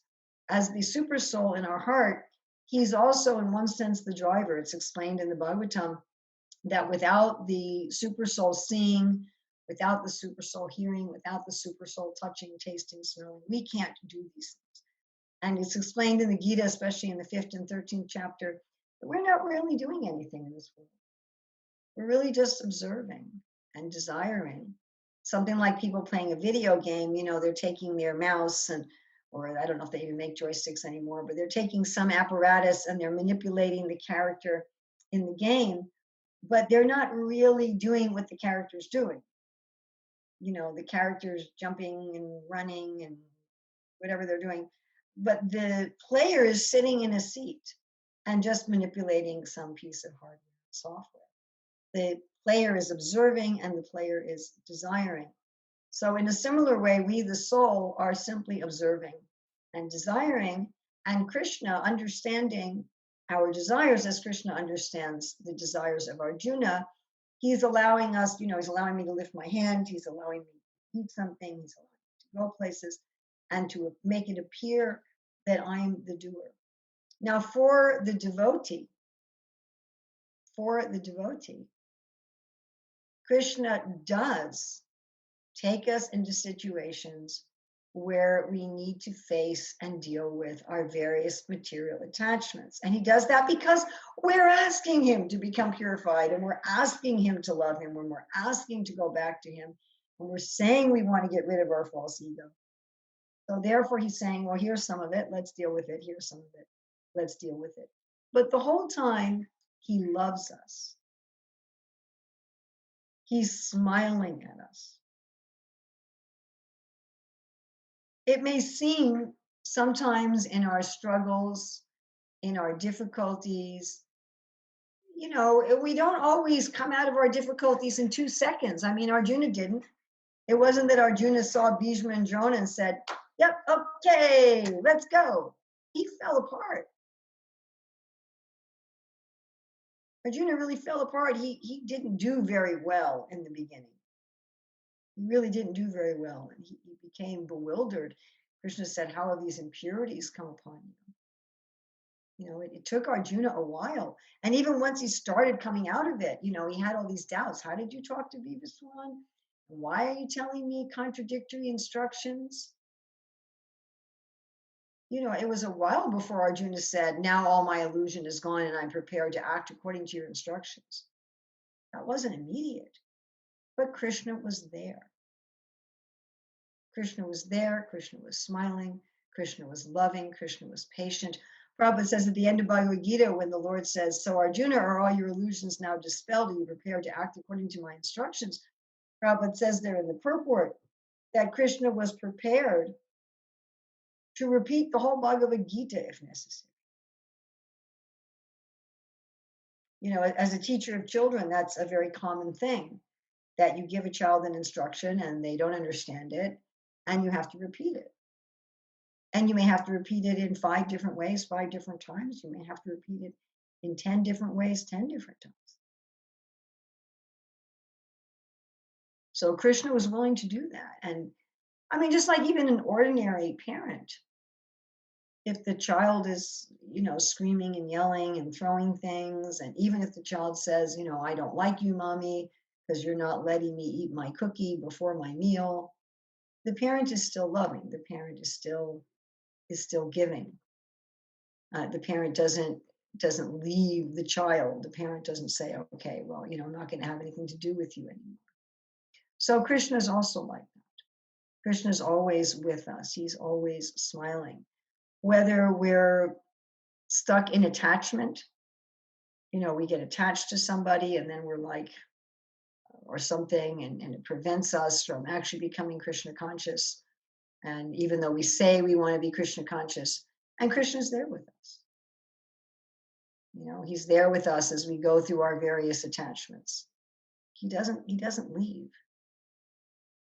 as the super soul in our heart, he's also in one sense the driver. It's explained in the Bhagavatam that without the super soul seeing, without the super soul hearing, without the super soul touching, tasting, smelling, we can't do these things. And it's explained in the Gita, especially in the 5th and 13th chapter, that we're not really doing anything in this world. We're really just observing and desiring. Something like people playing a video game, they're taking their mouse or I don't know if they even make joysticks anymore, but they're taking some apparatus and they're manipulating the character in the game, but they're not really doing what the character's doing. The character's jumping and running and whatever they're doing, but the player is sitting in a seat and just manipulating some piece of hardware, software. The player is observing and the player is desiring. So in a similar way, we, the soul, are simply observing and desiring, and Krishna understanding our desires as Krishna understands the desires of Arjuna. He's allowing us, he's allowing me to lift my hand, he's allowing me to eat something, he's allowing me to go places, and to make it appear that I'm the doer. Now for the devotee, Krishna does take us into situations where we need to face and deal with our various material attachments. And he does that because we're asking him to become purified, and we're asking him to love him, when we're asking to go back to him, when we're saying we want to get rid of our false ego. So therefore he's saying, well, here's some of it, let's deal with it. Here's some of it, let's deal with it. But the whole time he loves us. He's smiling at us. It may seem sometimes in our struggles, in our difficulties, we don't always come out of our difficulties in 2 seconds. I mean, Arjuna didn't. It wasn't that Arjuna saw Bhishma and Drona and said, yep, okay, let's go. He fell apart. Arjuna really fell apart. He didn't do very well in the beginning. He really didn't do very well, and he became bewildered. Krishna said, how have these impurities come upon you? It took Arjuna a while. And even once he started coming out of it, he had all these doubts. How did you talk to Vivaswan? Why are you telling me contradictory instructions? It was a while before Arjuna said, now all my illusion is gone and I'm prepared to act according to your instructions. That wasn't immediate. But Krishna was there. Krishna was there. Krishna was smiling. Krishna was loving. Krishna was patient. Prabhupada says at the end of Bhagavad-gita, when the Lord says, so Arjuna, are all your illusions now dispelled? Are you prepared to act according to my instructions? Prabhupada says there in the purport that Krishna was prepared to repeat the whole Bhagavad-gita if necessary. As a teacher of children, that's a very common thing, that you give a child an instruction and they don't understand it, and you have to repeat it. And you may have to repeat it in 5 different ways, 5 different times. You may have to repeat it in 10 different ways, 10 different times. So Krishna was willing to do that. And I mean, just like even an ordinary parent, if the child is, screaming and yelling and throwing things, and even if the child says, I don't like you, mommy, because you're not letting me eat my cookie before my meal, the parent is still loving. The parent is still giving. The parent doesn't leave the child. The parent doesn't say, okay, well, I'm not going to have anything to do with you anymore. So Krishna is also like that. Krishna is always with us. He's always smiling. Whether we're stuck in attachment, we get attached to somebody and then we're like, or something, and it prevents us from actually becoming Krishna conscious. And even though we say we want to be Krishna conscious, and Krishna's there with us. He's there with us as we go through our various attachments. He doesn't leave.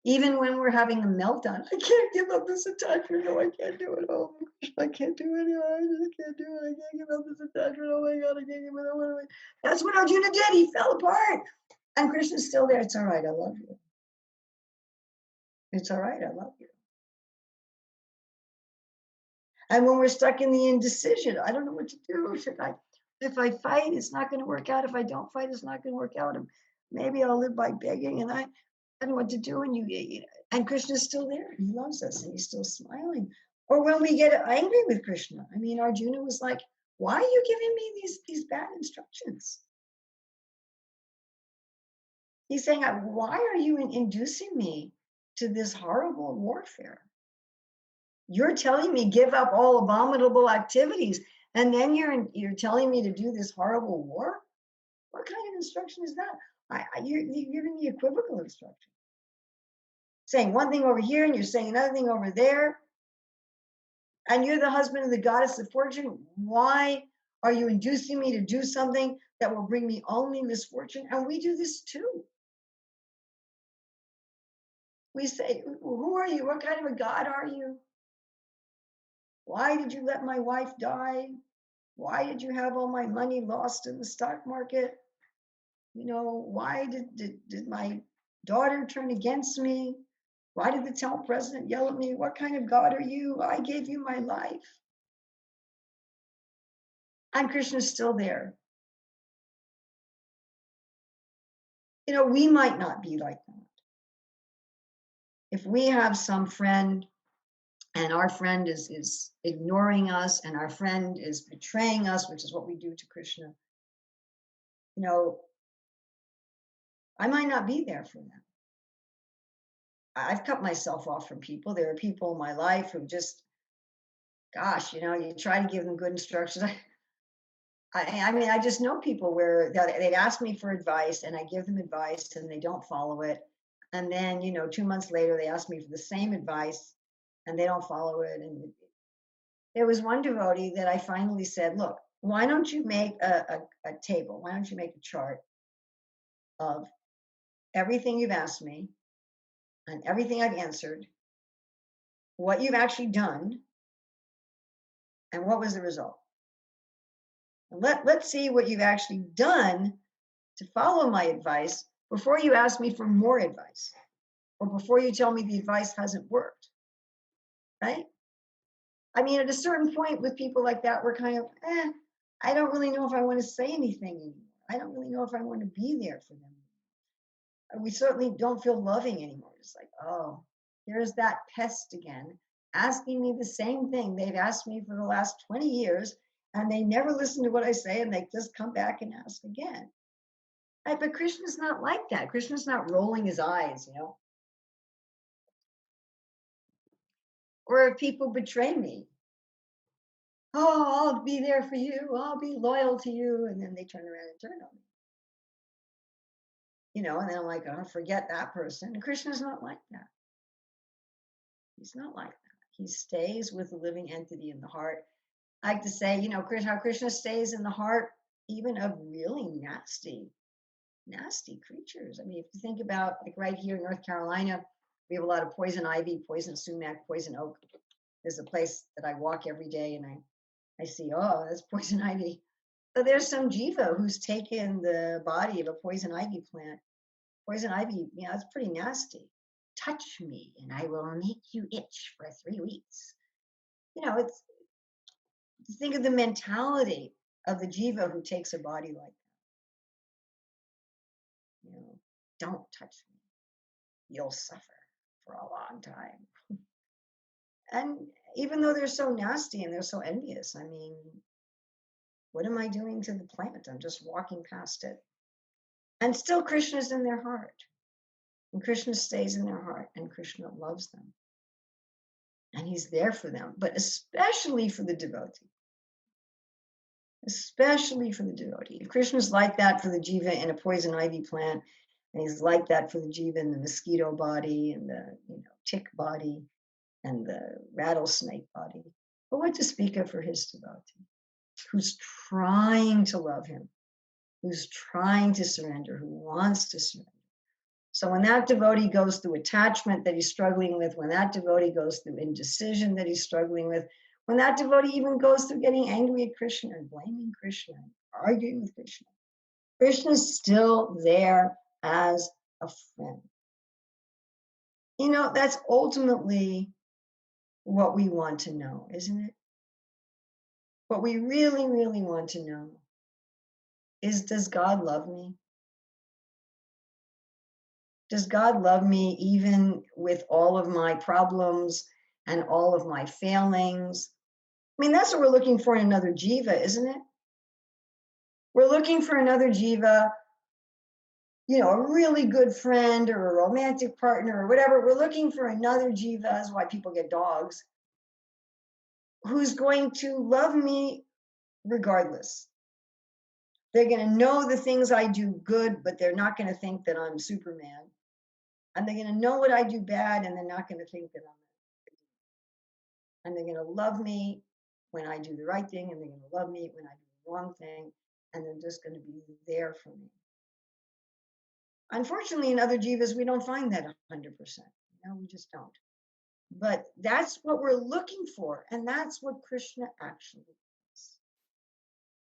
Even when we're having a meltdown, I can't give up this attachment. No, I can't do it. Oh, I can't do it. I just can't do it. I can't give up this attachment. Oh my God, I can't give it up. That's what Arjuna did. He fell apart. And Krishna's still there. It's all right. I love you. It's all right. I love you. And when we're stuck in the indecision, I don't know what to do. If I fight, it's not going to work out. If I don't fight, it's not going to work out. And maybe I'll live by begging. And I don't know what to do. And Krishna's still there. He loves us and he's still smiling. Or when we get angry with Krishna. I mean, Arjuna was like, why are you giving me these bad instructions? He's saying, why are you inducing me to this horrible warfare? You're telling me give up all abominable activities, and then you're telling me to do this horrible war? What kind of instruction is that? You're giving me equivocal instruction. Saying one thing over here and you're saying another thing over there. And you're the husband of the goddess of fortune. Why are you inducing me to do something that will bring me only misfortune? And we do this too. We say, who are you? What kind of a God are you? Why did you let my wife die? Why did you have all my money lost in the stock market? Why did my daughter turn against me? Why did the town president yell at me? What kind of God are you? I gave you my life. And Krishna's still there. We might not be like that. If we have some friend and our friend is ignoring us and our friend is betraying us, which is what we do to Krishna, I might not be there for them. I've cut myself off from people. There are people in my life who just, gosh, you try to give them good instructions. I mean, I just know people where they'd ask me for advice and I give them advice and they don't follow it. And then, 2 months later, they ask me for the same advice and they don't follow it. And there was one devotee that I finally said, look, why don't you make a table? Why don't you make a chart of everything you've asked me and everything I've answered, what you've actually done, and what was the result? And let's see what you've actually done to follow my advice before you ask me for more advice or before you tell me the advice hasn't worked, right? I mean, at a certain point with people like that, we're kind of, I don't really know if I want to say anything anymore. I don't really know if I want to be there for them. We certainly don't feel loving anymore. It's like, oh, here's that pest again, asking me the same thing they've asked me for the last 20 years, and they never listen to what I say, and they just come back and ask again. Right? But Krishna's not like that. Krishna's not rolling his eyes, Or if people betray me, oh, I'll be there for you. I'll be loyal to you. And then they turn around and turn on me. And then I'm like, oh, forget that person. And Krishna's not like that. He's not like that. He stays with the living entity in the heart. I like to say, how Krishna stays in the heart, even of really nasty creatures. I mean, if you think about, like right here in North Carolina, we have a lot of poison ivy, poison sumac, poison oak. There's a place that I walk every day and I see, oh, that's poison ivy. So there's some jiva who's taken the body of a poison ivy plant. Poison ivy, it's pretty nasty. Touch me and I will make you itch for 3 weeks. It's think of the mentality of the jiva who takes a body like that. Don't touch me. You'll suffer for a long time. And even though they're so nasty and they're so envious, I mean, what am I doing to the plant? I'm just walking past it. And still Krishna's in their heart. And Krishna stays in their heart and Krishna loves them. And he's there for them, but especially for the devotee. Especially for the devotee. If Krishna's like that for the jiva in a poison ivy plant, and he's like that for the jiva in the mosquito body and the tick body and the rattlesnake body, but what to speak of for his devotee, who's trying to love him, who's trying to surrender, who wants to surrender. So when that devotee goes through attachment that he's struggling with, when that devotee goes through indecision that he's struggling with, when that devotee even goes through getting angry at Krishna and blaming Krishna and arguing with Krishna, Krishna's still there as a friend. That's ultimately what we want to know, isn't it? What we really, really want to know is, does God love me? Does God love me even with all of my problems and all of my failings? I mean, that's what we're looking for in another jiva, isn't it? We're looking for another jiva, a really good friend or a romantic partner or whatever. We're looking for another jiva, that's why people get dogs, who's going to love me regardless. They're going to know the things I do good, but they're not going to think that I'm Superman. And they're going to know what I do bad, and they're not going to think that I'm. And they're going to love me when I do the right thing, and they're going to love me when I do the wrong thing, and they're just going to be there for me. Unfortunately, in other jivas, we don't find that 100%. We just don't. But that's what we're looking for, and that's what Krishna actually is.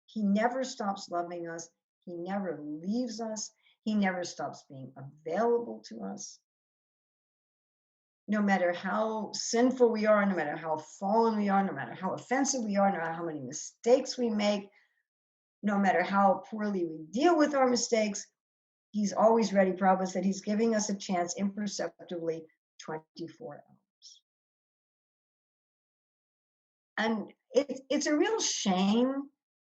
He never stops loving us. He never leaves us. He never stops being available to us. No matter how sinful we are, no matter how fallen we are, no matter how offensive we are, no matter how many mistakes we make, no matter how poorly we deal with our mistakes, he's always ready. Prabhupada said he's giving us a chance imperceptibly 24 hours. And it's a real shame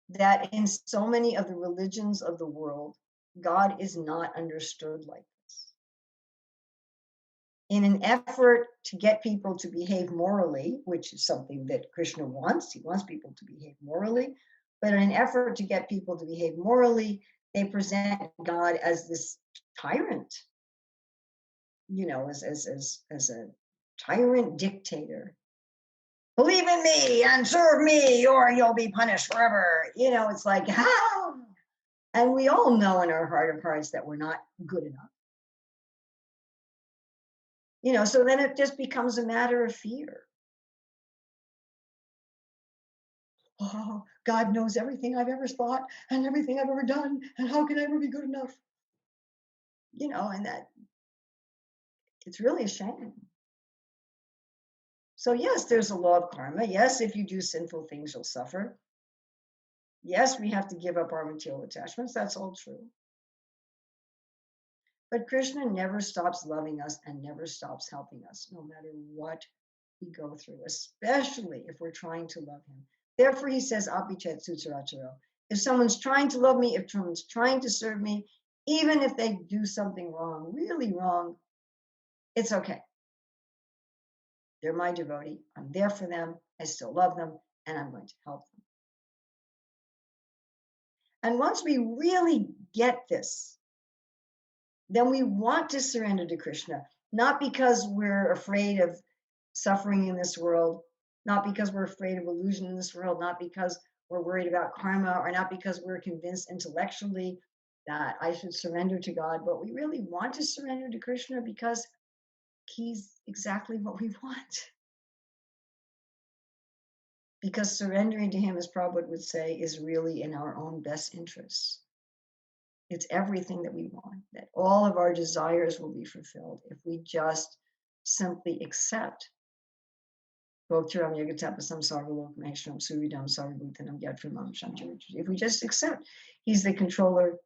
that in so many of the religions of the world, God is not understood like this. In an effort to get people to behave morally, which is something that Krishna wants, he wants people to behave morally, but in an effort to get people to behave morally, they present God as this tyrant, as a tyrant dictator. Believe in me and serve me, or you'll be punished forever. It's like, how? And we all know in our heart of hearts that we're not good enough. So then it just becomes a matter of fear. Oh, God knows everything I've ever thought and everything I've ever done, and how can I ever be good enough? And that it's really a shame. So yes, there's a law of karma. Yes, if you do sinful things, you'll suffer. Yes, we have to give up our material attachments. That's all true. But Krishna never stops loving us and never stops helping us, no matter what we go through, especially if we're trying to love him. Therefore, he says, Apichet Sutsaracharo. If someone's trying to love me, if someone's trying to serve me, even if they do something wrong, really wrong, it's okay. They're my devotee. I'm there for them. I still love them, and I'm going to help them. And once we really get this, then we want to surrender to Krishna, not because we're afraid of suffering in this world, not because we're afraid of illusion in this world, not because we're worried about karma, or not because we're convinced intellectually that I should surrender to God, but we really want to surrender to Krishna because he's exactly what we want. because surrendering to him, as Prabhupada would say, is really in our own best interests. It's everything that we want, that all of our desires will be fulfilled if we just simply accept. If we just accept, he's the controller,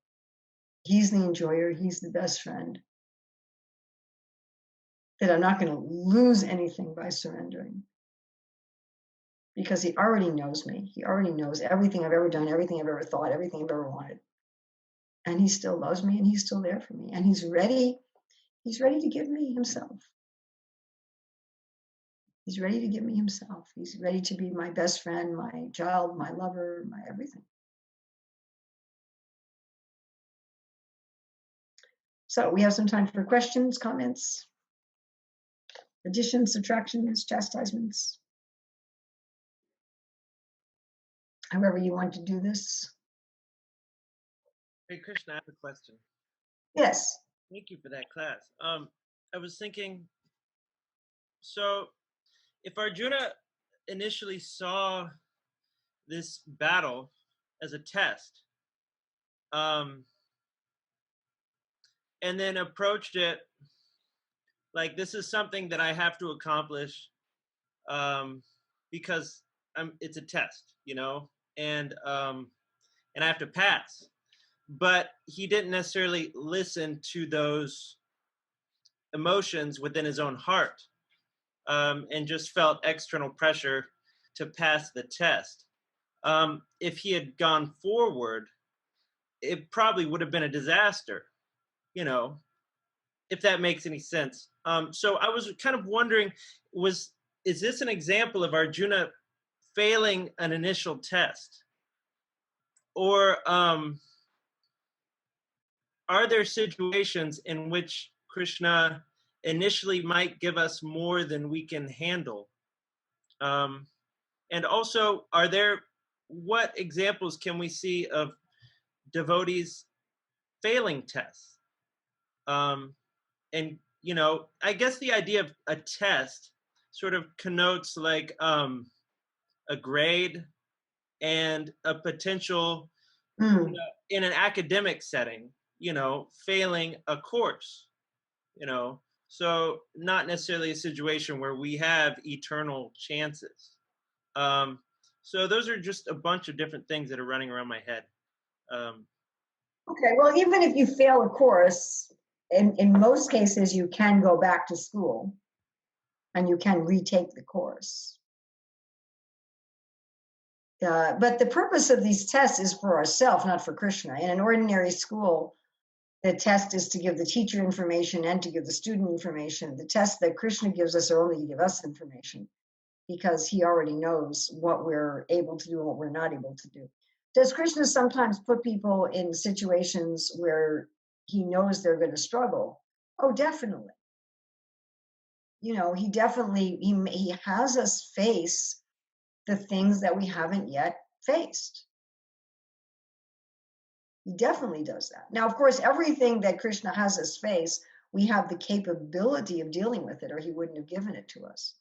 he's the enjoyer, he's the best friend, that I'm not going to lose anything by surrendering. Because he already knows me. He already knows everything I've ever done, everything I've ever thought, everything I've ever wanted. And he still loves me, and he's still there for me. And he's ready to give me himself. He's ready to give me himself. He's ready to be my best friend, my child, my lover, my everything. So we have some time for questions, comments, additions, subtractions, chastisements. However you want to do this. Hare Krishna, I have a question. Yes. Thank you for that class. I was thinking, so if Arjuna initially saw this battle as a test, and then approached it like, this is something that I have to accomplish, because it's a test, and I have to pass. But he didn't necessarily listen to those emotions within his own heart, and just felt external pressure to pass the test. If he had gone forward, it probably would have been a disaster, if that makes any sense. So I was kind of wondering, is this an example of Arjuna failing an initial test? Or are there situations in which Krishna initially might give us more than we can handle? And also, what examples can we see of devotees failing tests? And, I guess the idea of a test sort of connotes like a grade and a potential in an academic setting, failing a course, so not necessarily a situation where we have eternal chances. So those are just a bunch of different things that are running around my head. Okay, well, even if you fail a course, in most cases, you can go back to school and you can retake the course. But the purpose of these tests is for ourselves, not for Krishna. In an ordinary school, the test is to give the teacher information and to give the student information. The tests that Krishna gives us are only to give us information, because he already knows what we're able to do and what we're not able to do. Does Krishna sometimes put people in situations where he knows they're going to struggle? Oh, definitely. He definitely, he has us face the things that we haven't yet faced. He definitely does that. Now, of course, everything that Krishna has us face, we have the capability of dealing with it, or he wouldn't have given it to us.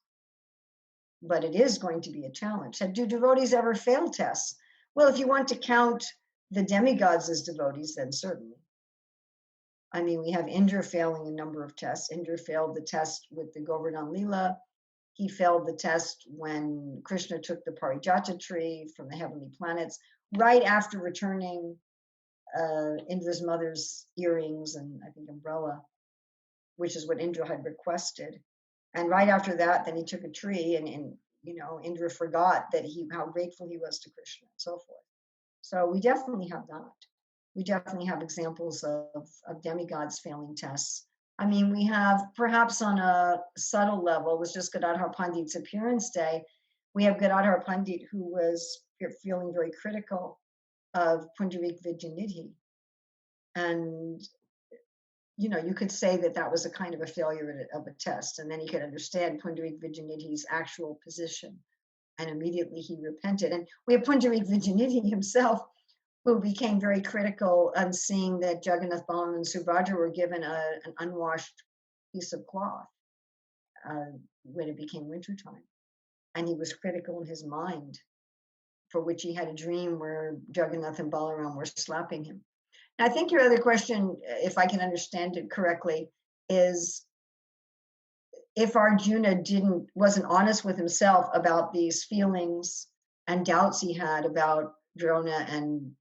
But it is going to be a challenge. Do devotees ever fail tests? Well, if you want to count the demigods as devotees, then certainly. I mean, we have Indra failing a number of tests. Indra failed the test with the Govardhan Lila. He failed the test when Krishna took the Parijata tree from the heavenly planets, right after returning Indra's mother's earrings and I think umbrella, which is what Indra had requested. And right after that, then he took a tree, and Indra forgot that how grateful he was to Krishna and so forth. So we definitely have that. We definitely have examples of demigods failing tests. I mean, we have, perhaps on a subtle level, it was just Gadadhar Pandit's appearance day. We have Gadadhar Pandit who was feeling very critical of Pundarik Vidyanidhi. And you could say that was a kind of a failure of a test, and then he could understand Pundarik Vidyanidhi's actual position, and immediately he repented. And we have Pundarik Vidyanidhi himself, who became very critical on seeing that Jagannath Balaram and Subhadra were given an unwashed piece of cloth when it became wintertime. and he was critical in his mind, for which he had a dream where Jagannath and Balaram were slapping him. I think your other question, if I can understand it correctly, is if Arjuna wasn't honest with himself about these feelings and doubts he had about Drona and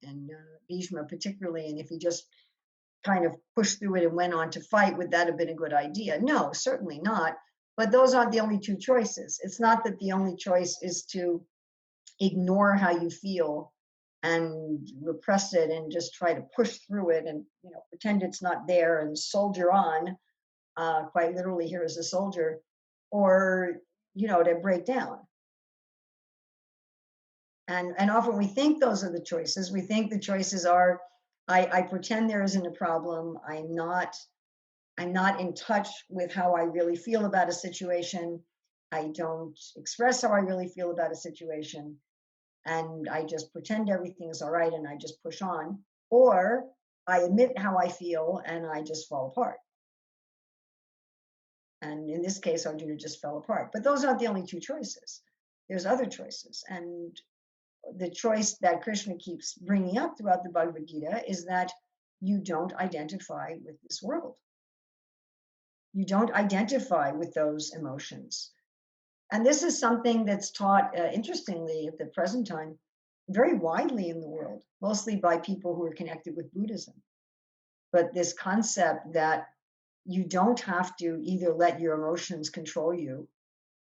Bhishma particularly, and if he just kind of pushed through it and went on to fight, would that have been a good idea? No, certainly not. But those aren't the only two choices. It's not that the only choice is to ignore how you feel and repress it and just try to push through it and pretend it's not there and soldier on, quite literally here as a soldier, or to break down. And often we think those are the choices. We think the choices are, I pretend there isn't a problem. I'm not in touch with how I really feel about a situation. I don't express how I really feel about a situation. And I just pretend everything is all right and I just push on. Or I admit how I feel and I just fall apart. And in this case, Arjuna just fell apart. But those aren't the only two choices. There's other choices. And the choice that Krishna keeps bringing up throughout the Bhagavad-gita is that you don't identify with this world. You don't identify with those emotions. And this is something that's taught, interestingly, at the present time, very widely in the world, mostly by people who are connected with Buddhism. But this concept that you don't have to either let your emotions control you,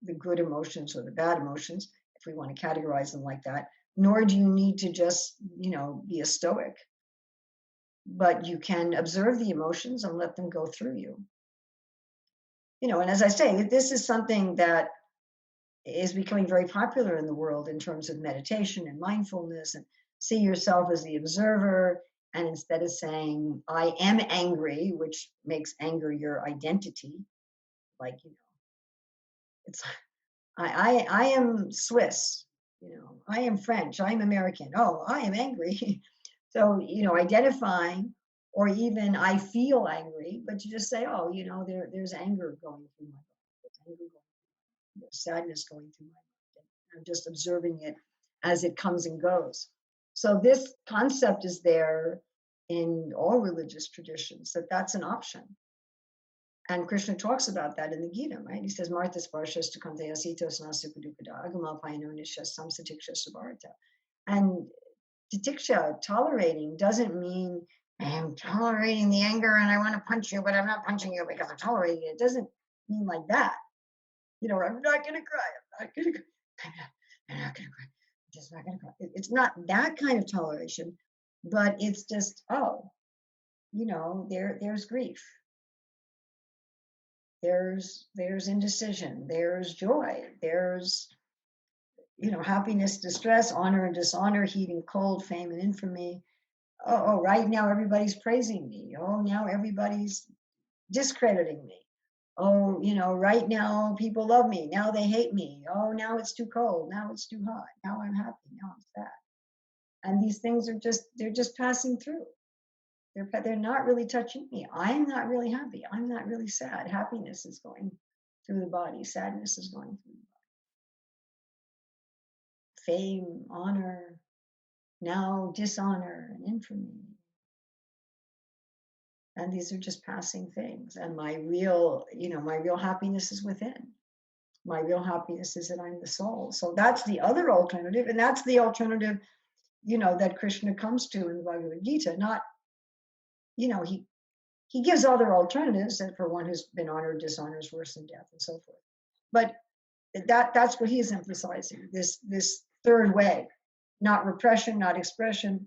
the good emotions or the bad emotions, if we want to categorize them like that, nor do you need to just, be a stoic. But you can observe the emotions and let them go through you. And as I say, this is something that is becoming very popular in the world in terms of meditation and mindfulness, and see yourself as the observer. And instead of saying, I am angry, which makes anger your identity, like, it's, I am Swiss, I am French, I am American. Oh, I am angry. So, identifying, or even I feel angry, but you just say, oh, there's anger going through my body. There's anger going through, sadness going through my body. I'm just observing it as it comes and goes. So this concept is there in all religious traditions, that's an option. And Krishna talks about that in the Gita, right? He says, Martha Sparshas to Kante Asitos Nasukudukada, Agama Payano Nishas Samsatiksha Subharata. And titiksha, tolerating, doesn't mean I'm tolerating the anger and I want to punch you, but I'm not punching you because I'm tolerating it. It doesn't mean like that. I'm not going to cry. I'm not going to cry. I'm not going to cry. I'm just not going to cry. It's not that kind of toleration, but it's just, there's grief. There's indecision. There's joy. There's, happiness, distress, honor and dishonor, heat and cold, fame and infamy. Oh, right now everybody's praising me. Oh, now everybody's discrediting me. Oh, right now people love me. Now they hate me. Oh, now it's too cold. Now it's too hot. Now I'm happy. Now I'm sad. And these things they're just passing through. They're not really touching me. I'm not really happy. I'm not really sad. Happiness is going through the body. Sadness is going through the body. Fame, honor, now dishonor and infamy. And these are just passing things. And my real happiness is within. My real happiness is that I'm the soul. So that's the other alternative. And that's the alternative, that Krishna comes to in the Bhagavad-gita. Not, he gives other alternatives, that for one who's been honored, dishonor is worse than death and so forth. But that's what he's emphasizing, this third way, not repression, not expression,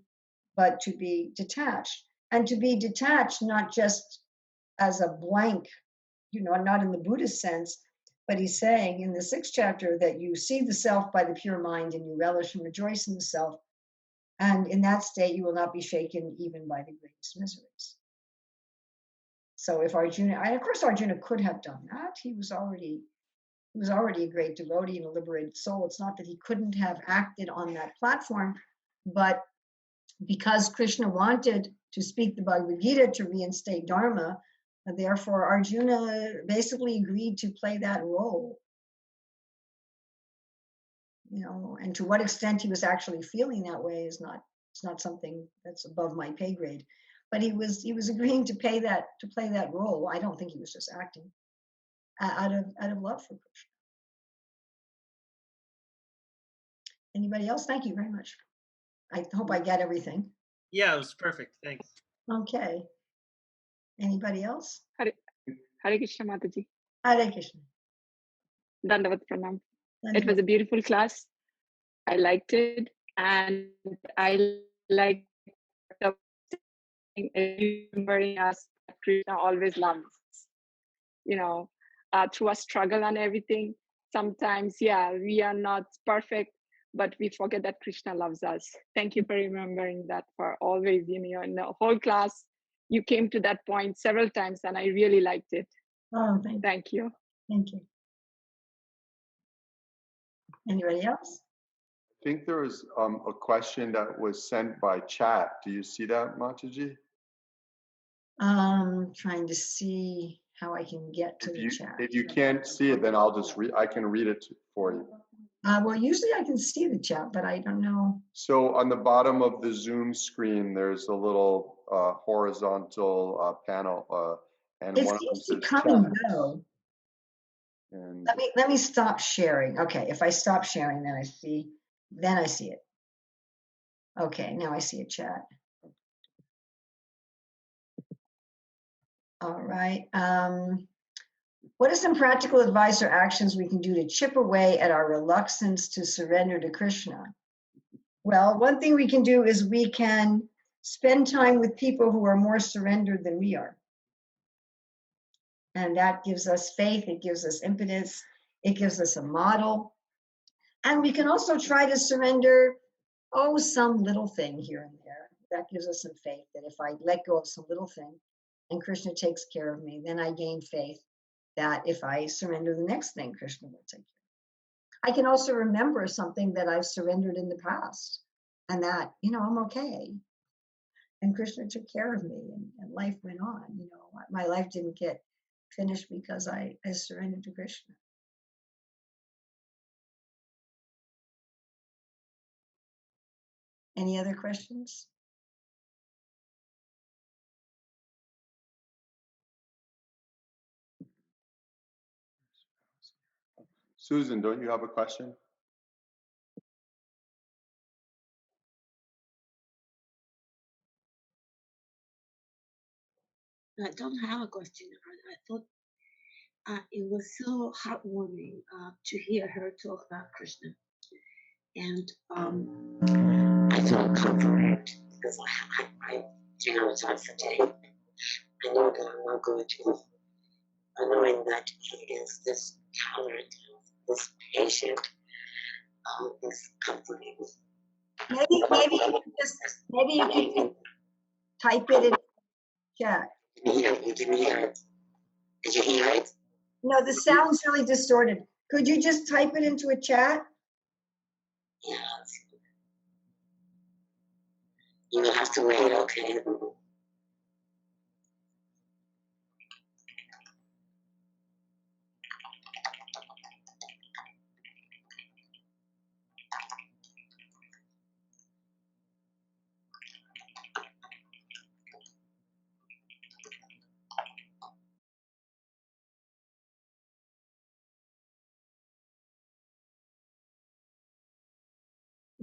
but to be detached. And to be detached, not just as a blank, not in the Buddhist sense, but he's saying in the 6th chapter that you see the self by the pure mind and you relish and rejoice in the self. And in that state, you will not be shaken even by the greatest miseries. So if Arjuna, and of course Arjuna could have done that. He was already a great devotee and a liberated soul. It's not that he couldn't have acted on that platform, but because Krishna wanted to speak the Bhagavad-gita to reinstate Dharma, therefore Arjuna basically agreed to play that role. and to what extent he was actually feeling that way is it's not something that's above my pay grade. But he was agreeing to play that role. I don't think he was just acting out of love for Krishna. Anybody else? Thank you very much. I hope I get everything. Yeah, it was perfect. Thanks. Okay. Anybody else? Hare Krishna Mataji. Hare Krishna. Dandavat Pranam. It was a beautiful class. I liked it, and I liked remembering us that Krishna always loves. Through a struggle and everything. Sometimes, we are not perfect, but we forget that Krishna loves us. Thank you for remembering that for always, in the whole class, you came to that point several times, and I really liked it. Oh, thank you. Thank you. Anybody else? I think there was a question that was sent by chat. Do you see that, Mataji? Trying to see how I can get to the chat. If you can't see it, then I can read it for you. Well, usually I can see the chat, but I don't know. So on the bottom of the Zoom screen, there's a little horizontal panel, and It one seems of them to says come and chat. go. And Let me stop sharing. Okay, if I stop sharing, then I see it. Okay, now I see a chat. All right. What are some practical advice or actions we can do to chip away at our reluctance to surrender to Krishna? Well, one thing we can do is we can spend time with people who are more surrendered than we are. And that gives us faith, it gives us impetus, it gives us a model. And we can also try to surrender, some little thing here and there. That gives us some faith that if I let go of some little thing and Krishna takes care of me, then I gain faith that if I surrender the next thing, Krishna will take care. I can also remember something that I've surrendered in the past and that, I'm okay. And Krishna took care of me and life went on. My life didn't get finished because I surrendered to Krishna. Any other questions? Susan, don't you have a question? I don't have a question. I thought it was so heartwarming to hear her talk about Krishna. And I felt comforted because I it's on today. I know that I'm not going to live, knowing that he is this tolerant, this patient, this comforting. Maybe you can type it in chat. You can hear it. Did you hear it? No, the sound's really distorted. Could you just type it into a chat? Yeah. You will have to wait, okay?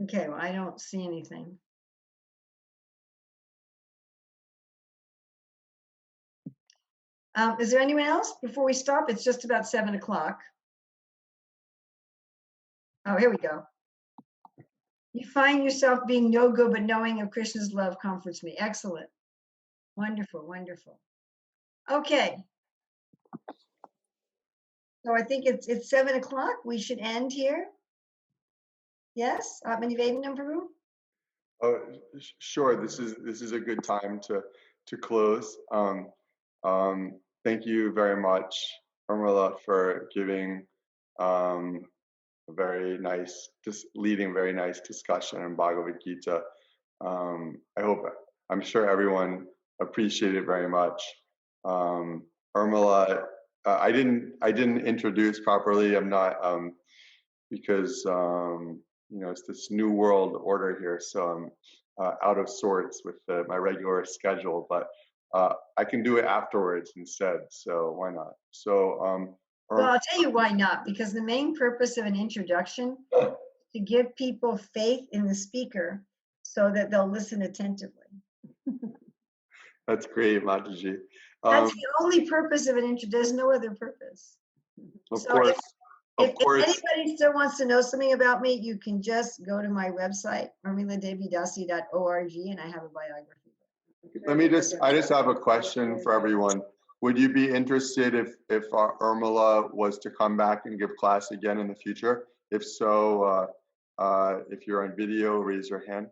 Okay, well, I don't see anything. Is there anyone else before we stop? It's just about 7 o'clock. Oh, here we go. You find yourself being no good, but knowing of Krishna's love comforts me. Excellent. Wonderful, wonderful. Okay. So I think it's 7 o'clock. We should end here. Yes, Atmanivedana, Peru? Oh, sure. This is a good time to close. Thank you very much, Urmila, for giving a very nice, leading very nice discussion on Bhagavad-gita. I'm sure everyone appreciated it very much. Urmila, I didn't introduce properly. I'm not because it's this new world order here, so I'm out of sorts with my regular schedule, but I can do it afterwards instead, so why not? So well, I'll tell you why not, because the main purpose of an introduction is to give people faith in the speaker so that they'll listen attentively. That's great, Mataji. That's the only purpose of an introduction. There's no other purpose. Of So course. If anybody still wants to know something about me, you can just go to my website, urmiladevidasi.org, and I have a biography. I just have a question for everyone. Would you be interested if Urmila was to come back and give class again in the future? If so, if you're on video, raise your hand.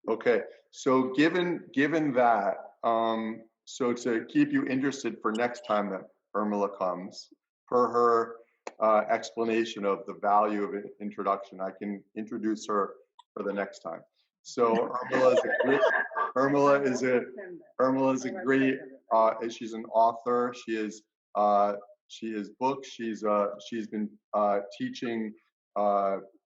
Okay, so given that, so to keep you interested for next time that Urmila comes, per her explanation of the value of an introduction, I can introduce her for the next time. So Urmila is a great. She's an author. She has books. She's been teaching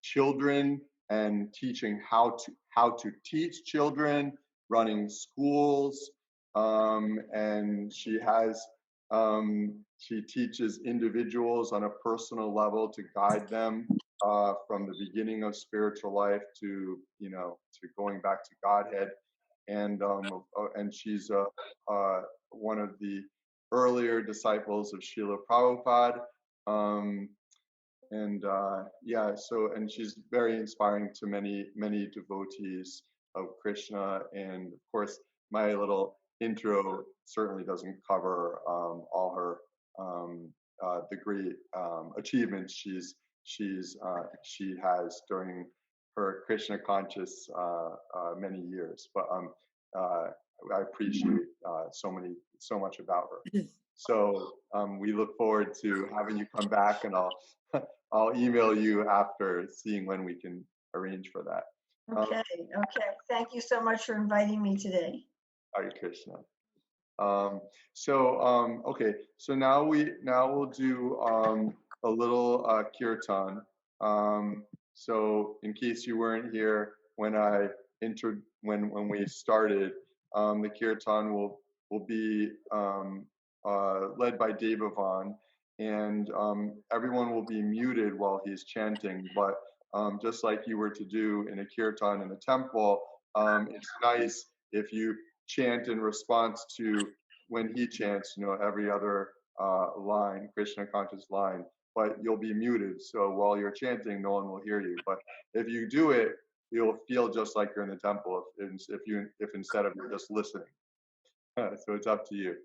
children and teaching how to teach children, running schools, and she teaches individuals on a personal level to guide them from the beginning of spiritual life to going back to Godhead, and she's one of the earlier disciples of Srila Prabhupada. And she's very inspiring to many devotees of Krishna. And of course, my little intro certainly doesn't cover all her the great achievements she has during her Krishna conscious many years. But I appreciate so much about her. So we look forward to having you come back, and I'll email you after, seeing when we can arrange for that. Okay. Thank you so much for inviting me today. Hare Krishna. Okay. So now we'll do a little kirtan. So in case you weren't here when when we started, the kirtan will be led by Devavan, and everyone will be muted while he's chanting. But just like you were to do in a kirtan in a temple, it's nice if you chant in response to when he chants, every other line, Krishna conscious line, but you'll be muted. So while you're chanting, no one will hear you. But if you do it, you'll feel just like you're in the temple if instead of you're just listening. So it's up to you.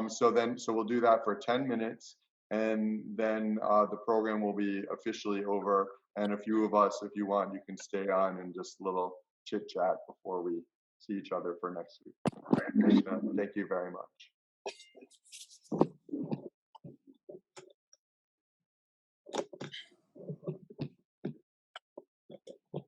So we'll do that for 10 minutes, and then the program will be officially over. And a few of us, if you want, you can stay on and just a little chit chat before we see each other for next week. Hare Krishna. Thank you very much.